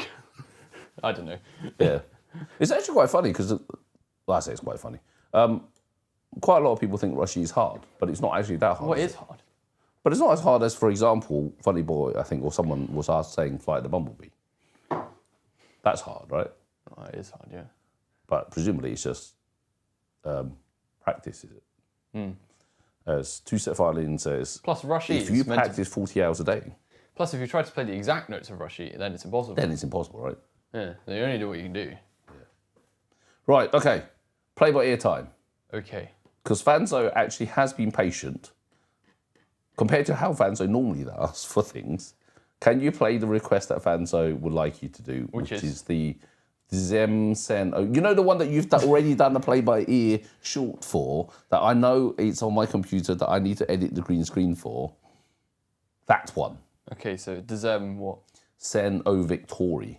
I don't know. Yeah. It's actually quite funny because, well, I say it's quite funny. Quite a lot of people think Rushy is hard, but it's not actually that hard. What is hard? But it's not as hard as, for example, Funny Boy, I think, or someone was asked saying Flight of the Bumblebee. That's hard, right? Oh, it is hard, yeah. But presumably it's just practice, is it? As Two-Step Violin says, Plus Rushy if is you meant to... practice 40 hours a day, Plus if you try to play the exact notes of Rushy, then it's impossible. then it's impossible, right? Yeah, so you only do what you can do. Right, okay. Play by ear time. Okay. Because Fanzo actually has been patient compared to how Fanzo normally does for things. Can you play the request that Fanzo would like you to do, which is the Zem Sen? You know the one that you've already done the play by ear short for, that I know it's on my computer that I need to edit the green screen for? That one. Okay, so does what? Sen O Victori.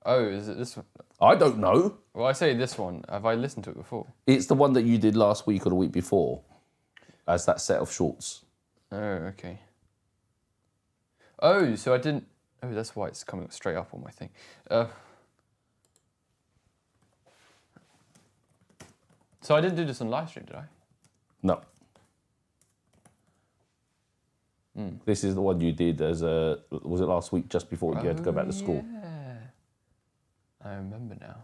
Oh, is it this one? I don't know. Well, I say this one. Have I listened to it before? It's the one that you did last week or the week before as that set of shorts. Oh, okay. Oh, so I didn't... Oh, that's why it's coming straight up on my thing. So I didn't do this on live stream, did I? No. This is the one you did as a... Was it last week, just before you had to go back to school? Yeah. I remember now.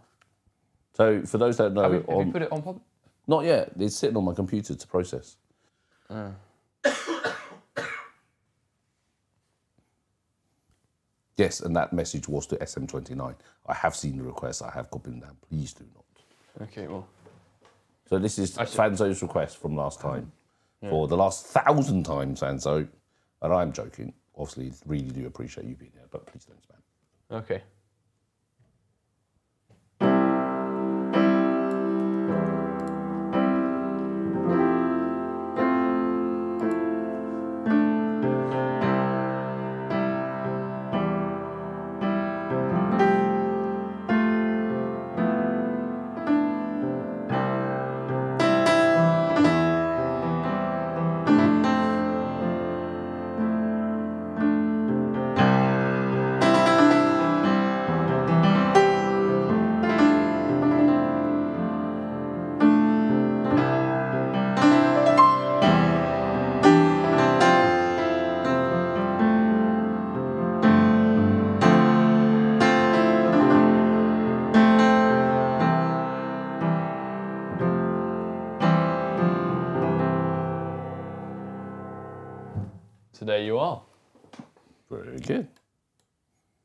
So for those that know... Have you put it on pub? Not yet. It's sitting on my computer to process. Yes, and that message was to SM29. I have seen the request. I have copied them down. Please do not. Okay, well... So this is Fanzo's request from last time. For the last 1,000 times, Fanzo. And I'm joking. Obviously, really do appreciate you being here, but please don't spam. Okay. So there you are. Very good.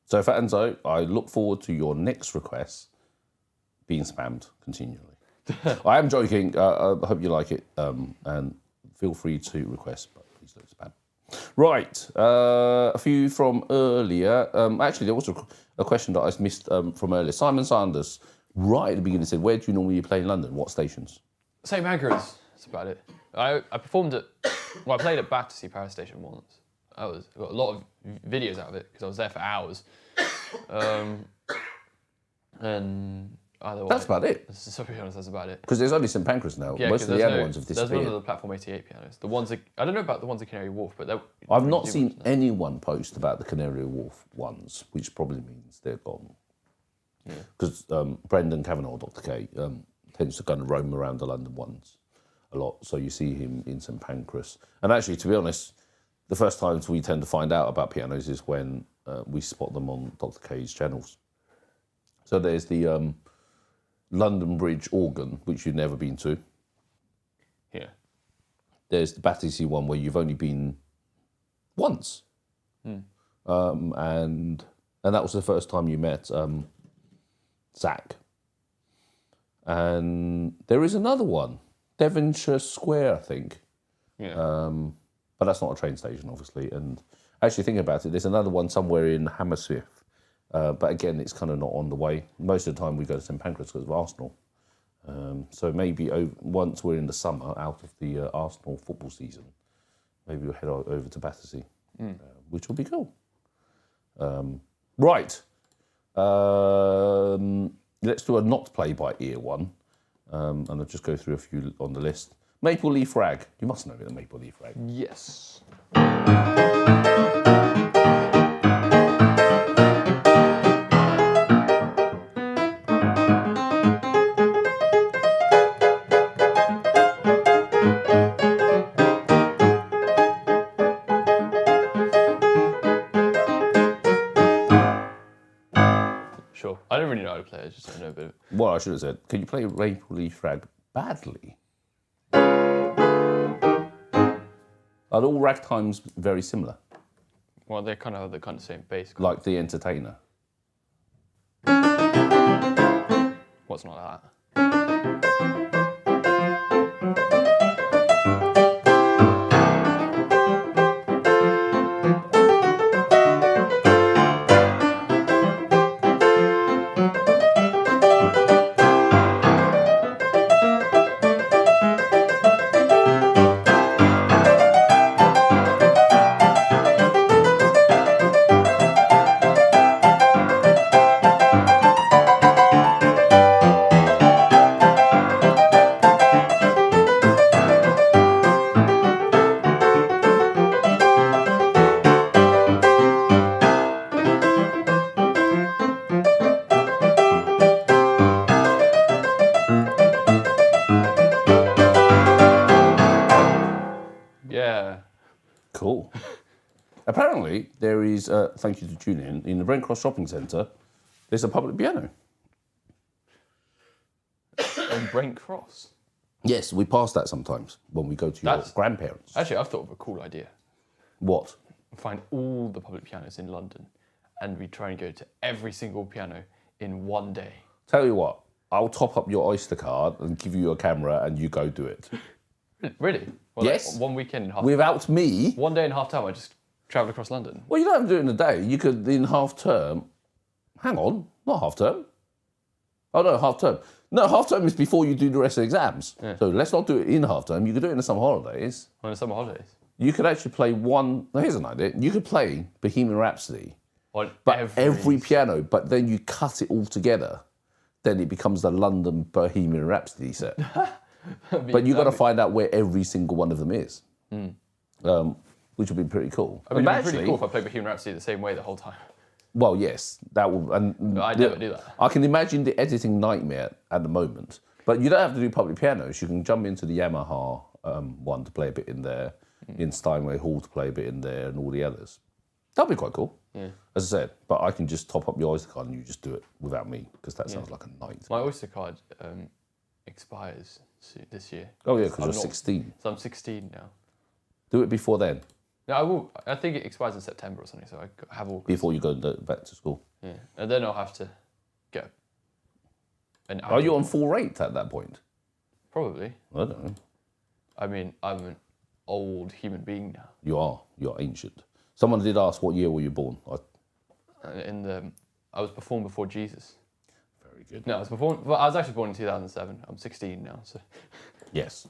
So Fanzo, I look forward to your next request being spammed continually. I am joking. I hope you like it. And feel free to request, but please don't spam. Right. A few from earlier. Actually, there was a question that I missed from earlier. Simon Sanders, right at the beginning, said, where do you normally play in London? What stations? St Pancras. That's about it. I performed at... Well, I played at Battersea Power Station once. I got a lot of videos out of it because I was there for hours. And otherwise... That's about it. To be honest, that's about it. Because there's only St Pancras now. Yeah, most of the other ones have There's disappeared. none of the Platform 88 pianos. The ones that, I don't know about the ones at Canary Wharf, but I've not seen anyone post about the Canary Wharf ones, which probably means they're gone. Because Brendan Kavanagh, Dr. K, tends to kind of roam around the London ones. a lot. So you see him in St Pancras. And actually, to be honest, the first times we tend to find out about pianos is when we spot them on Dr. K's channels. So there's the London Bridge organ, which you've never been to. Yeah. There's the Battersea one where you've only been once. And that was the first time you met Zach. And there is another one, Devonshire Square, I think. Yeah. But that's not a train station, obviously. And actually, thinking about it, there's another one somewhere in Hammersmith. But again, it's kind of not on the way. Most of the time we go to St Pancras because of Arsenal. So maybe once we're in the summer, out of the Arsenal football season, maybe we'll head over to Battersea, which will be cool. Right. Let's do a not play by ear one. And I'll just go through a few on the list. Maple Leaf Rag. You must know the Maple Leaf Rag. Yes. Sure. I don't really know how to play it, just I know a bit of it. Well, I should have said, can you play Maple Leaf Rag badly? Are all ragtimes very similar? Well, they kind of have the kind of same bass. Like The Entertainer? What's not that? Yeah. Cool. Apparently, there is, thank you to tuning in the Brent Cross Shopping Centre, there's a public piano. On Brent Cross. Yes, we pass that sometimes when we go to your grandparents. Actually, I've thought of a cool idea. What? Find all the public pianos in London and we try and go to every single piano in one day. Tell you what, I'll top up your Oyster card and give you a camera and you go do it. Really? Well, Yes. Like one weekend in half. Without me. One day in half time, I just travel across London. Well, you don't have to do it in a day. You could, in half term. Hang on, not half term. Oh, no, half term. No, half term is before you do the rest of the exams. Yeah. So let's not do it in half term. You could do it in the summer holidays. On the summer holidays. You could actually play one. Now, here's an idea. You could play Bohemian Rhapsody, On but every piano, but then you cut it all together. Then it becomes the London Bohemian Rhapsody set. But you've got to find out where every single one of them is, which would be pretty cool. I mean, it'd be pretty cool if I played Bohemian Rhapsody the same way the whole time. Well, yes, that will. And No, I never do that. I can imagine the editing nightmare at the moment. But you don't have to do public pianos. You can jump into the Yamaha one to play a bit in there, in Steinway Hall to play a bit in there, and all the others. That'd be quite cool. Yeah. As I said, but I can just top up your Oyster card and you just do it without me, because that sounds like a night. My Oyster card expires this year. Oh yeah, because I'm you're not- 16. So I'm 16 now. Do it before then, No, I will. I think it expires in September or something, so I have all. before you go back to school. Yeah. And then I'll have to get an Are you on full rate at that point? Probably. I don't know. I mean, I'm an old human being now. You are. You're ancient. Someone did ask, what year were you born? I was born before Jesus. Very good. No, I was actually born in 2007. I'm 16 now, so. Yes.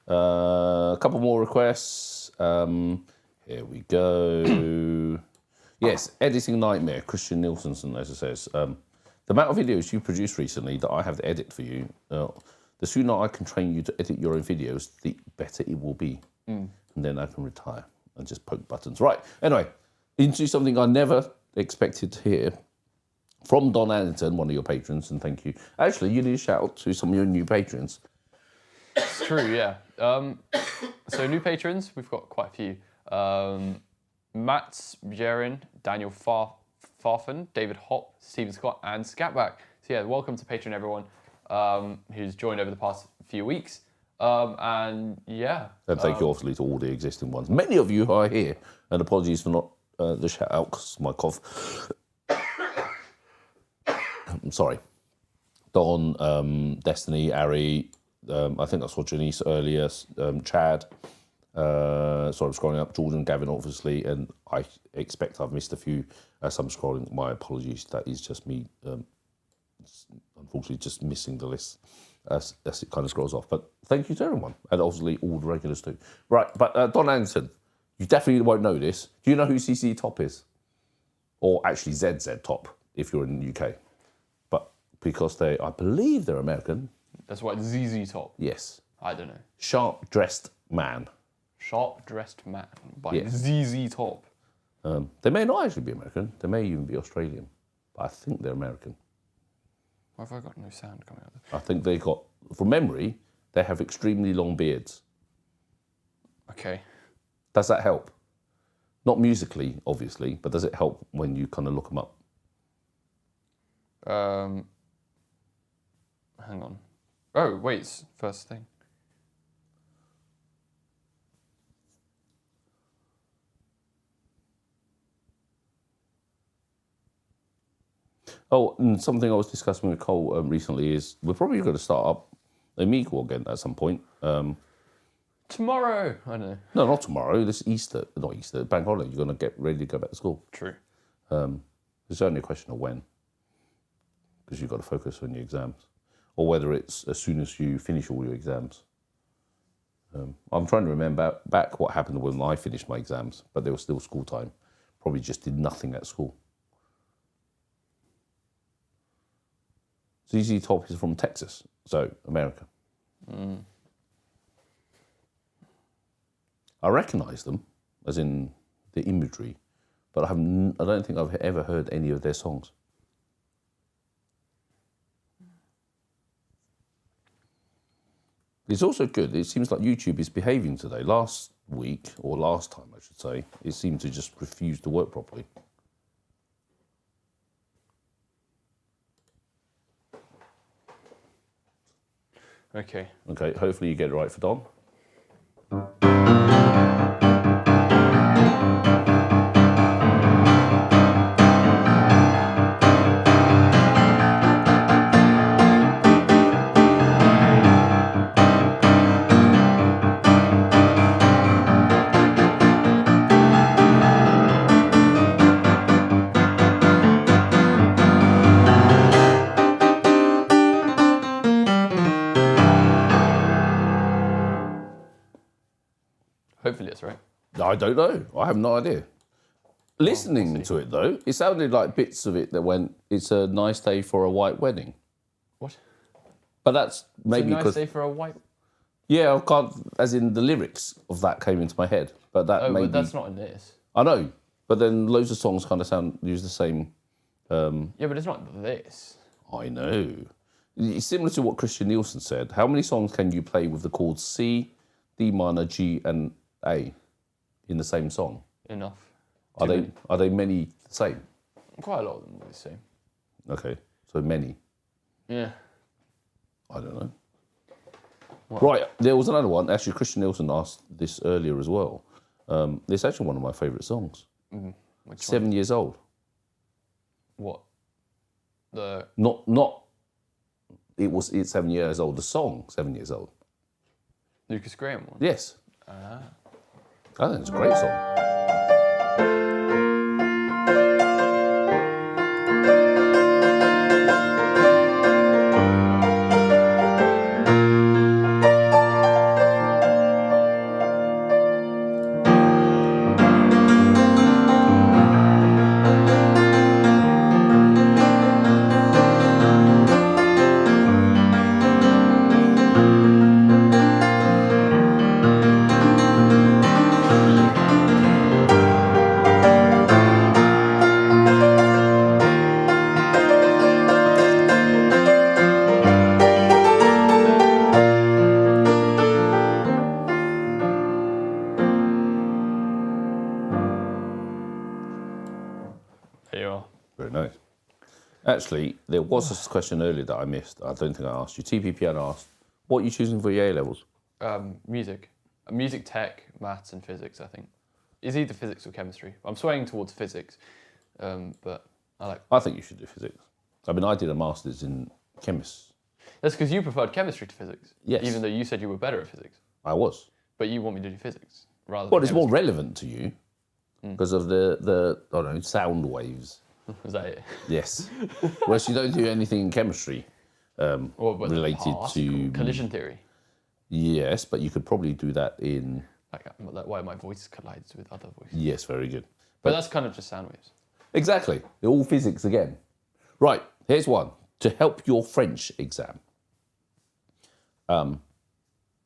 A couple more requests. Here we go. Yes, editing nightmare. Christian Nielsenson, as it says. The amount of videos you produced recently that I have to edit for you, the sooner I can train you to edit your own videos, the better it will be. And then I can retire and just poke buttons. Right, anyway, into something I never expected to hear from Don Annington, one of your patrons, and thank you. Actually, you need a shout out to some of your new patrons. It's true, yeah. So new patrons, we've got quite a few. Mats Bjerin, Daniel Farfen, David Hopp, Stephen Scott, and Scatback. So yeah, welcome to Patreon, everyone, who's joined over the past few weeks. And yeah. And thank you, obviously, to all the existing ones. Many of you are here, and apologies for not the shout out because of my cough. I'm sorry. Don, Destiny, Ari, I think I saw Janice earlier, Chad. Sorry, I'm scrolling up. Jordan, Gavin, obviously, and I expect I've missed a few as I'm scrolling. My apologies. That is just me, unfortunately, just missing the list as it kind of scrolls off. But thank you to everyone, and obviously all the regulars too. Right, but Don Anderson, you definitely won't know this. Do you know who CC Top is? Or actually ZZ Top, if you're in the UK. But because I believe they're American. That's what, ZZ Top? Yes. I don't know. Sharp-dressed man. Sharp-dressed man by Yes. ZZ Top. They may not actually be American. They may even be Australian. But I think they're American. Why have I got no sound coming out of I think they got, from memory, they have extremely long beards. Okay. Does that help? Not musically, obviously, but does it help when you kind of look them up? Hang on. Oh, wait, first thing. Oh, and something I was discussing with Cole recently is we're probably going to start up Amigo again at some point. Tomorrow! I don't know. No, not tomorrow. This Easter, not Easter, Bank Holiday. You're going to get ready to go back to school. True. It's only a question of when, because you've got to focus on your exams, or whether it's as soon as you finish all your exams. I'm trying to remember back what happened when I finished my exams, but there was still school time. Probably just did nothing at school. ZZ Top is from Texas, so America. I recognise them, as in the imagery, but I don't think I've ever heard any of their songs. It's also good. It seems like YouTube is behaving today. Last week, or last time I should say, it seemed to just refuse to work properly. Okay. Okay, hopefully you get it right for Don. Hopefully it's right. I don't know. I have no idea. Listening to it though, it sounded like bits of it that went, "It's a nice day for a white wedding." What? But that's maybe It's a nice because day for a white... yeah, I can't. As in the lyrics of that came into my head, but that Oh, maybe but that's not in this. I know. But then loads of songs kind of use the same. Yeah, but it's not this. I know. It's similar to what Christian Nielsen said. How many songs can you play with the chords C, D minor, G, and A in the same song? Enough. Are they many the same? Quite a lot of them are the same. Okay, so many. Yeah. I don't know. What? Right, there was another one. Actually, Christian Nielsen asked this earlier as well. It's actually one of my favourite songs. Which 7 years old. What? The... Not. It's 7 years old. The song 7 years old. Lucas Graham one? Yes. Ah. I think it's a great song. Actually, there was a question earlier that I missed. I don't think I asked you. TPPN asked, what are you choosing for your A levels? Music. Music, tech, maths, and physics, I think. It's either physics or chemistry. I'm swaying towards physics, but I think you should do physics. I mean, I did a master's in chemistry. That's because you preferred chemistry to physics. Yes. Even though you said you were better at physics. I was. But you want me to do physics rather Well, than it's more relevant to you because of the I don't know, sound waves. Is that it? Yes. Whereas you don't do anything in chemistry related to collision theory. Yes, but you could probably do that in Like why my voice collides with other voices. Yes, very good. But that's kind of just sound waves. Exactly. They're all physics again. Right, here's one. To help your French exam.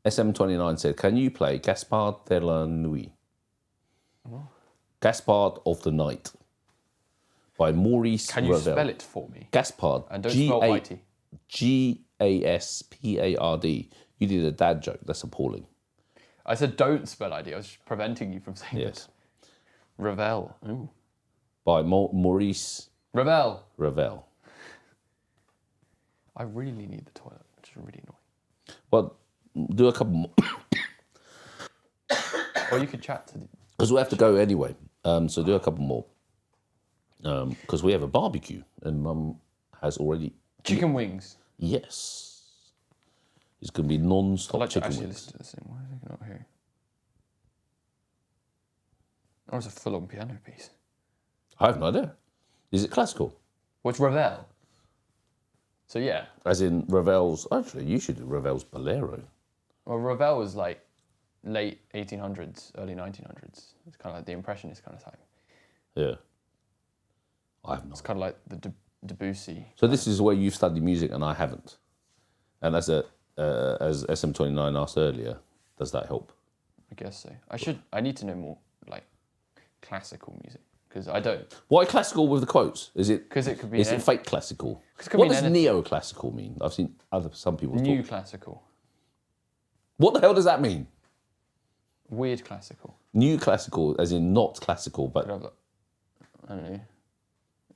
SM29 said, can you play Gaspard de la Nuit? What? Gaspard of the Night by Maurice Can you Ravel. spell it for me? Gaspard. And don't spell whitey. Gaspard. You did a dad joke. That's appalling. I said don't spell ID. I was just preventing you from saying Yes. it. Ravel. Ooh. By Maurice Ravel. Ravel. I really need the toilet, which is really annoying. Well, do a couple more. Or you could chat to the... Because we have to go anyway. So do a couple more. Because we have a barbecue and Mum has already... Chicken wings. Yes. It's going to be non-stop I'd like to chicken actually wings. listen to this thing. Why is it not here? Oh, it's a full-on piano piece. I have no idea. Is it classical? What's Ravel? So yeah. As in Ravel's... Actually, you should do Ravel's Bolero. Well, Ravel was like late 1800s, early 1900s. It's kind of like the Impressionist kind of time. Yeah. I have no It's kind of like the Debussy. So this is where you've studied music and I haven't. And as SM29 asked earlier, does that help? I guess so. I need to know more like classical music because I don't. Why classical with the quotes? Is it? Because it could be. Is it fake classical? Could What be does neoclassical mean? I've seen some people new talk. classical. What the hell does that mean? Weird classical. New classical, as in not classical, but I don't know.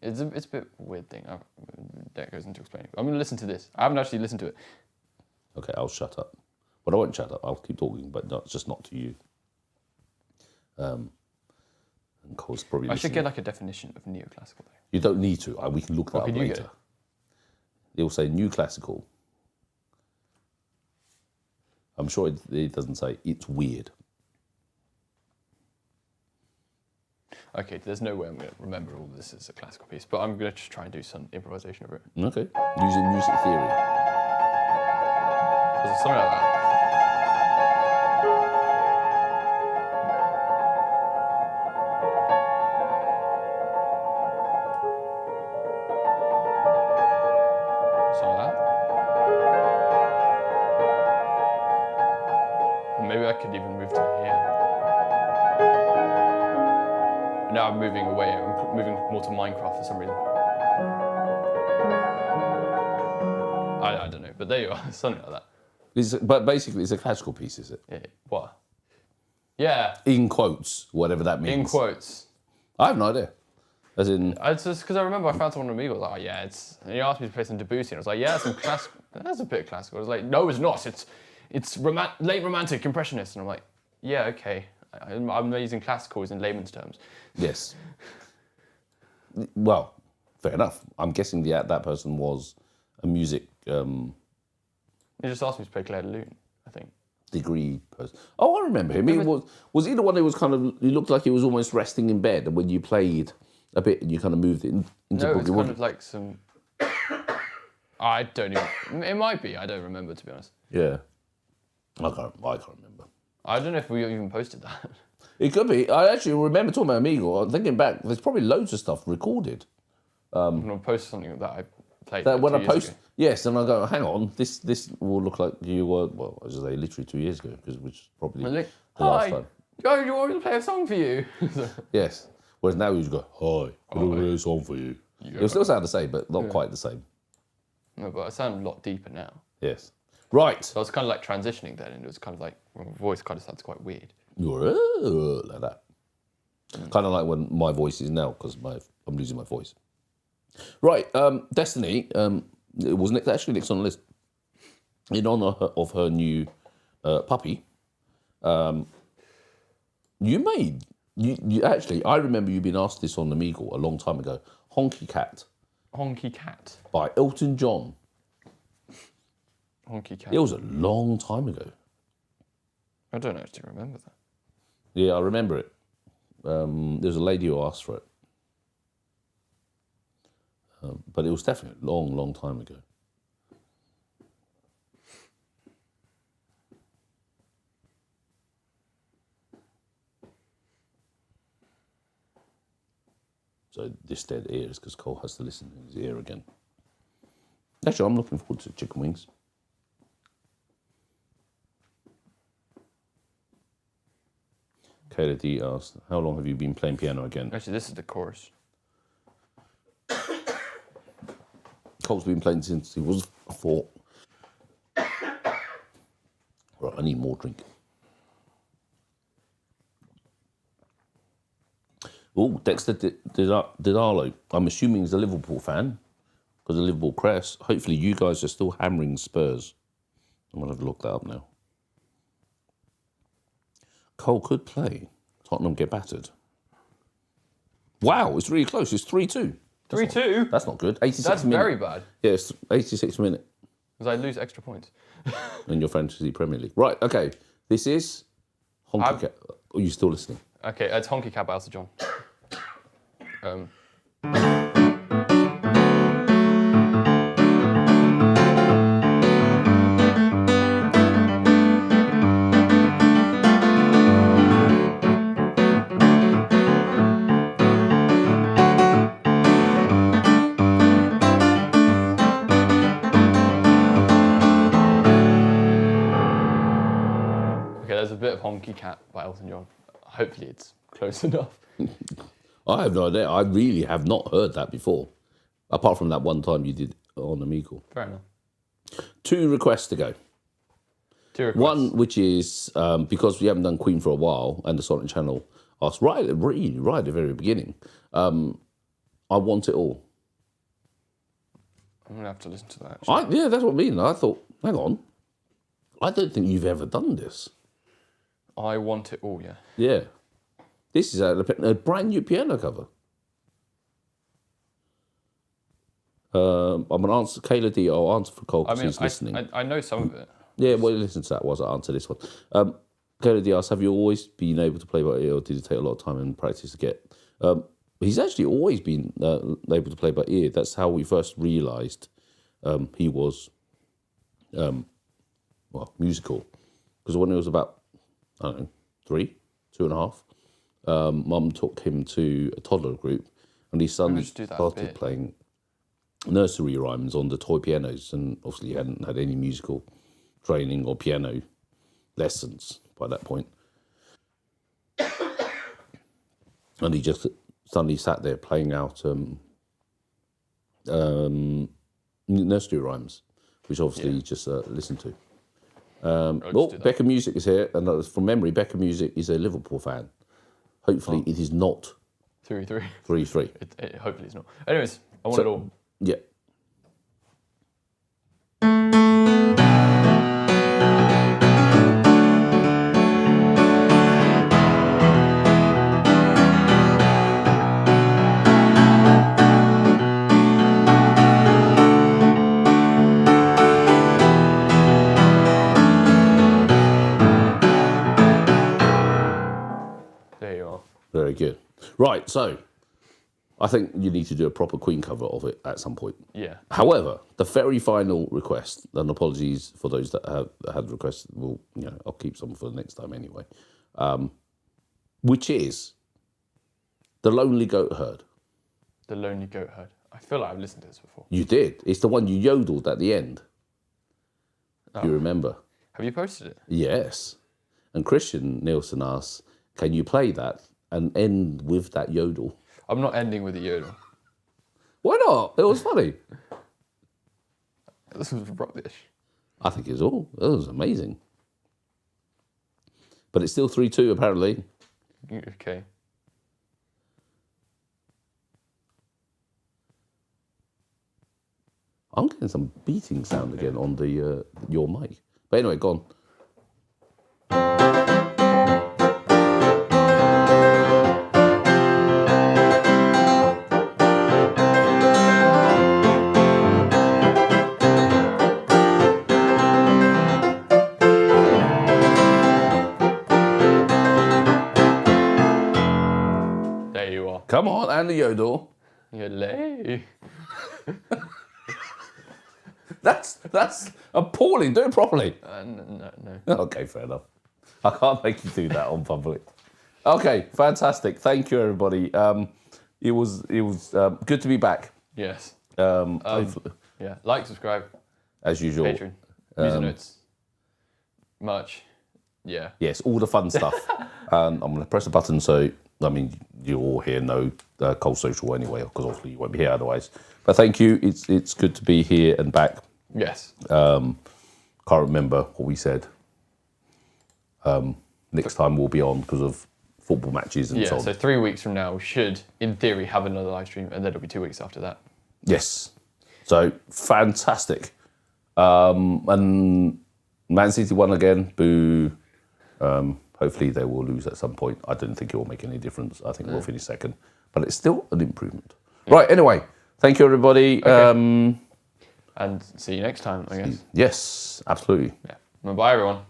It's a bit weird thing. That goes into explaining. I'm going to listen to this. I haven't actually listened to it. okay, I'll shut up. But I won't shut up. I'll keep talking, but just not to you. And Cole's probably. I should listening. get like a definition of neoclassical though. You don't need to. We can look that up could you later. get? It'll say new classical. I'm sure it doesn't say it's weird. Okay, there's no way I'm going to remember all this as a classical piece, but I'm going to just try and do some improvisation over it. Okay. Using music theory. There's a song like that. Something like that. Maybe I could even move to here. Now I'm moving away. I'm moving more to Minecraft for some reason. I don't know, but there you are. Something like that. But basically, it's a classical piece, is it? Yeah. What? Yeah. In quotes, whatever that means. In quotes. I have no idea. As in, It's just because I remember I found someone on Amigo like, oh yeah, it's. And he asked me to play some Debussy, and I was like, yeah, that's some classical. That's a bit classical. I was like, no, it's not. It's late romantic impressionist, and I'm like, yeah, okay. I'm using classical as in layman's terms. yes. Well, fair enough. I'm guessing that person was a music He just asked me to play Claire de Lune, I think. degree person. Oh, I remember him. He was he the one who was kind of? He looked like he was almost resting in bed, and when you played a bit, and you kind of moved it into No, it's boogie kind of like some. I don't even. It might be. I don't remember, to be honest. Yeah. I can't remember. I don't know if we even posted that. It could be. I actually remember talking about Amigo. I'm thinking back, there's probably loads of stuff recorded. I'm gonna post something that I played. That when 2 I years post, ago. yes, and I go, hang on, this will look like you were, well, as I say, literally 2 years ago, which is probably Like, the last hi, time. you want me to play a song for you? Yes. Whereas now you just go, hi, I'm going to play a song for you. It'll still sound the same, but not quite the same. No, but I sound a lot deeper now. Yes. Right. So I was kind of like transitioning then, and it was kind of like my voice kind of sounds quite weird. You're like that. Kind of like when my voice is now, because I'm losing my voice. Right, Destiny. It was actually next on the list in honor of her new puppy. You actually. I remember you being asked this on the Meagle a long time ago. Honky Cat Honky Cat. by Elton John. Honky Cat. It was a long time ago. I don't actually remember that. Yeah, I remember it. There was a lady who asked for it. But it was definitely a long, long time ago. So this dead ear is because Cole has to listen in his ear again. Actually, I'm looking forward to chicken wings. Kayla D asked, how long have you been playing piano again? Actually, this is the chorus. Cole's been playing since he was 4. Right, I need more drink. Oh, Dexter Didalo. I'm assuming he's a Liverpool fan because of Liverpool crest. Hopefully you guys are still hammering Spurs. I'm going to have to look that up now. Cole could play. Tottenham get battered. Wow, it's really close. It's 3-2. 3-2? That's not good. 86 That's minute. very bad. Yeah, it's 86 minute Because I lose extra points. in your fantasy Premier League. Right, okay. This is Honky Cat. Are you still listening? Okay, it's Honky Cat by Elton John. Okay, there's a bit of Honky Cat by Elton John. Hopefully it's close enough. I have no idea. I really have not heard that before. Apart from that one time you did on Amigo. Fair enough. 2 requests to go. 2 requests. One, which is because we haven't done Queen for a while, and the Sonic Channel asked right at the very beginning. I Want It All. I'm going to have to listen to that. Actually. Yeah, that's what I mean. I thought, hang on. I don't think you've ever done this. I Want It All, yeah. Yeah. This is a brand new piano cover. I'm going to answer Kayla D. I'll answer for Cole because he's listening. I know some of it. Yeah, well, listen to that whilst I answer this one. Kayla D asks, have you always been able to play by ear, or did it take a lot of time and practice to get? He's actually always been able to play by ear. That's how we first realised he was musical. Because when he was about, I don't know, 3, 2.5, Mum took him to a toddler group, and his son started playing nursery rhymes on the toy pianos, and obviously he hadn't had any musical training or piano lessons by that point. And he just suddenly sat there playing out nursery rhymes, which obviously he just listened to. Becca Music is here, and from memory, Becca Music is a Liverpool fan. Hopefully it is not 3-3. 3-3. Hopefully it's not. Anyways, I Want It All. Yeah. There you are. Very good. Right, so I think you need to do a proper Queen cover of it at some point. Yeah. However, the very final request, and apologies for those that have had requests, I'll keep some for the next time anyway, which is The Lonely Goat Herd. The Lonely Goat Herd. I feel like I've listened to this before. You did. It's the one you yodeled at the end. Do you remember? Have you posted it? Yes. And Christian Nielsen asks, can you play that and end with that yodel? I'm not ending with a yodel. Why not? It was funny. This was rubbish. I think it was amazing. But it's still 3-2 apparently. Okay. I'm getting some beating sound again on the your mic. But anyway, go on. There you are. Come on, and the yodel. Yodel. That's appalling. Do it properly. No. Okay, fair enough. I can't make you do that on public. Okay, fantastic. Thank you, everybody. It was good to be back. Yes. Hopefully, Yeah. Like, subscribe. as usual. Patreon. User notes. Merch. Yeah. Yes, all the fun stuff. I'm going to press a button so, I mean, you all here know Cold Social anyway, because obviously you won't be here otherwise. But thank you. It's good to be here and back. Yes. Can't remember what we said. Next time we'll be on because of football matches and so on. So 3 weeks from now, we should, in theory, have another live stream, and then it'll be 2 weeks after that. Yes. So fantastic. And Man City won again. Boo. Hopefully they will lose at some point. I don't think it will make any difference. I think we'll finish second. But it's still an improvement. Yeah. Right, anyway. Thank you, everybody. Okay. And see you next time, I guess. Yes, absolutely. Yeah. Bye, everyone.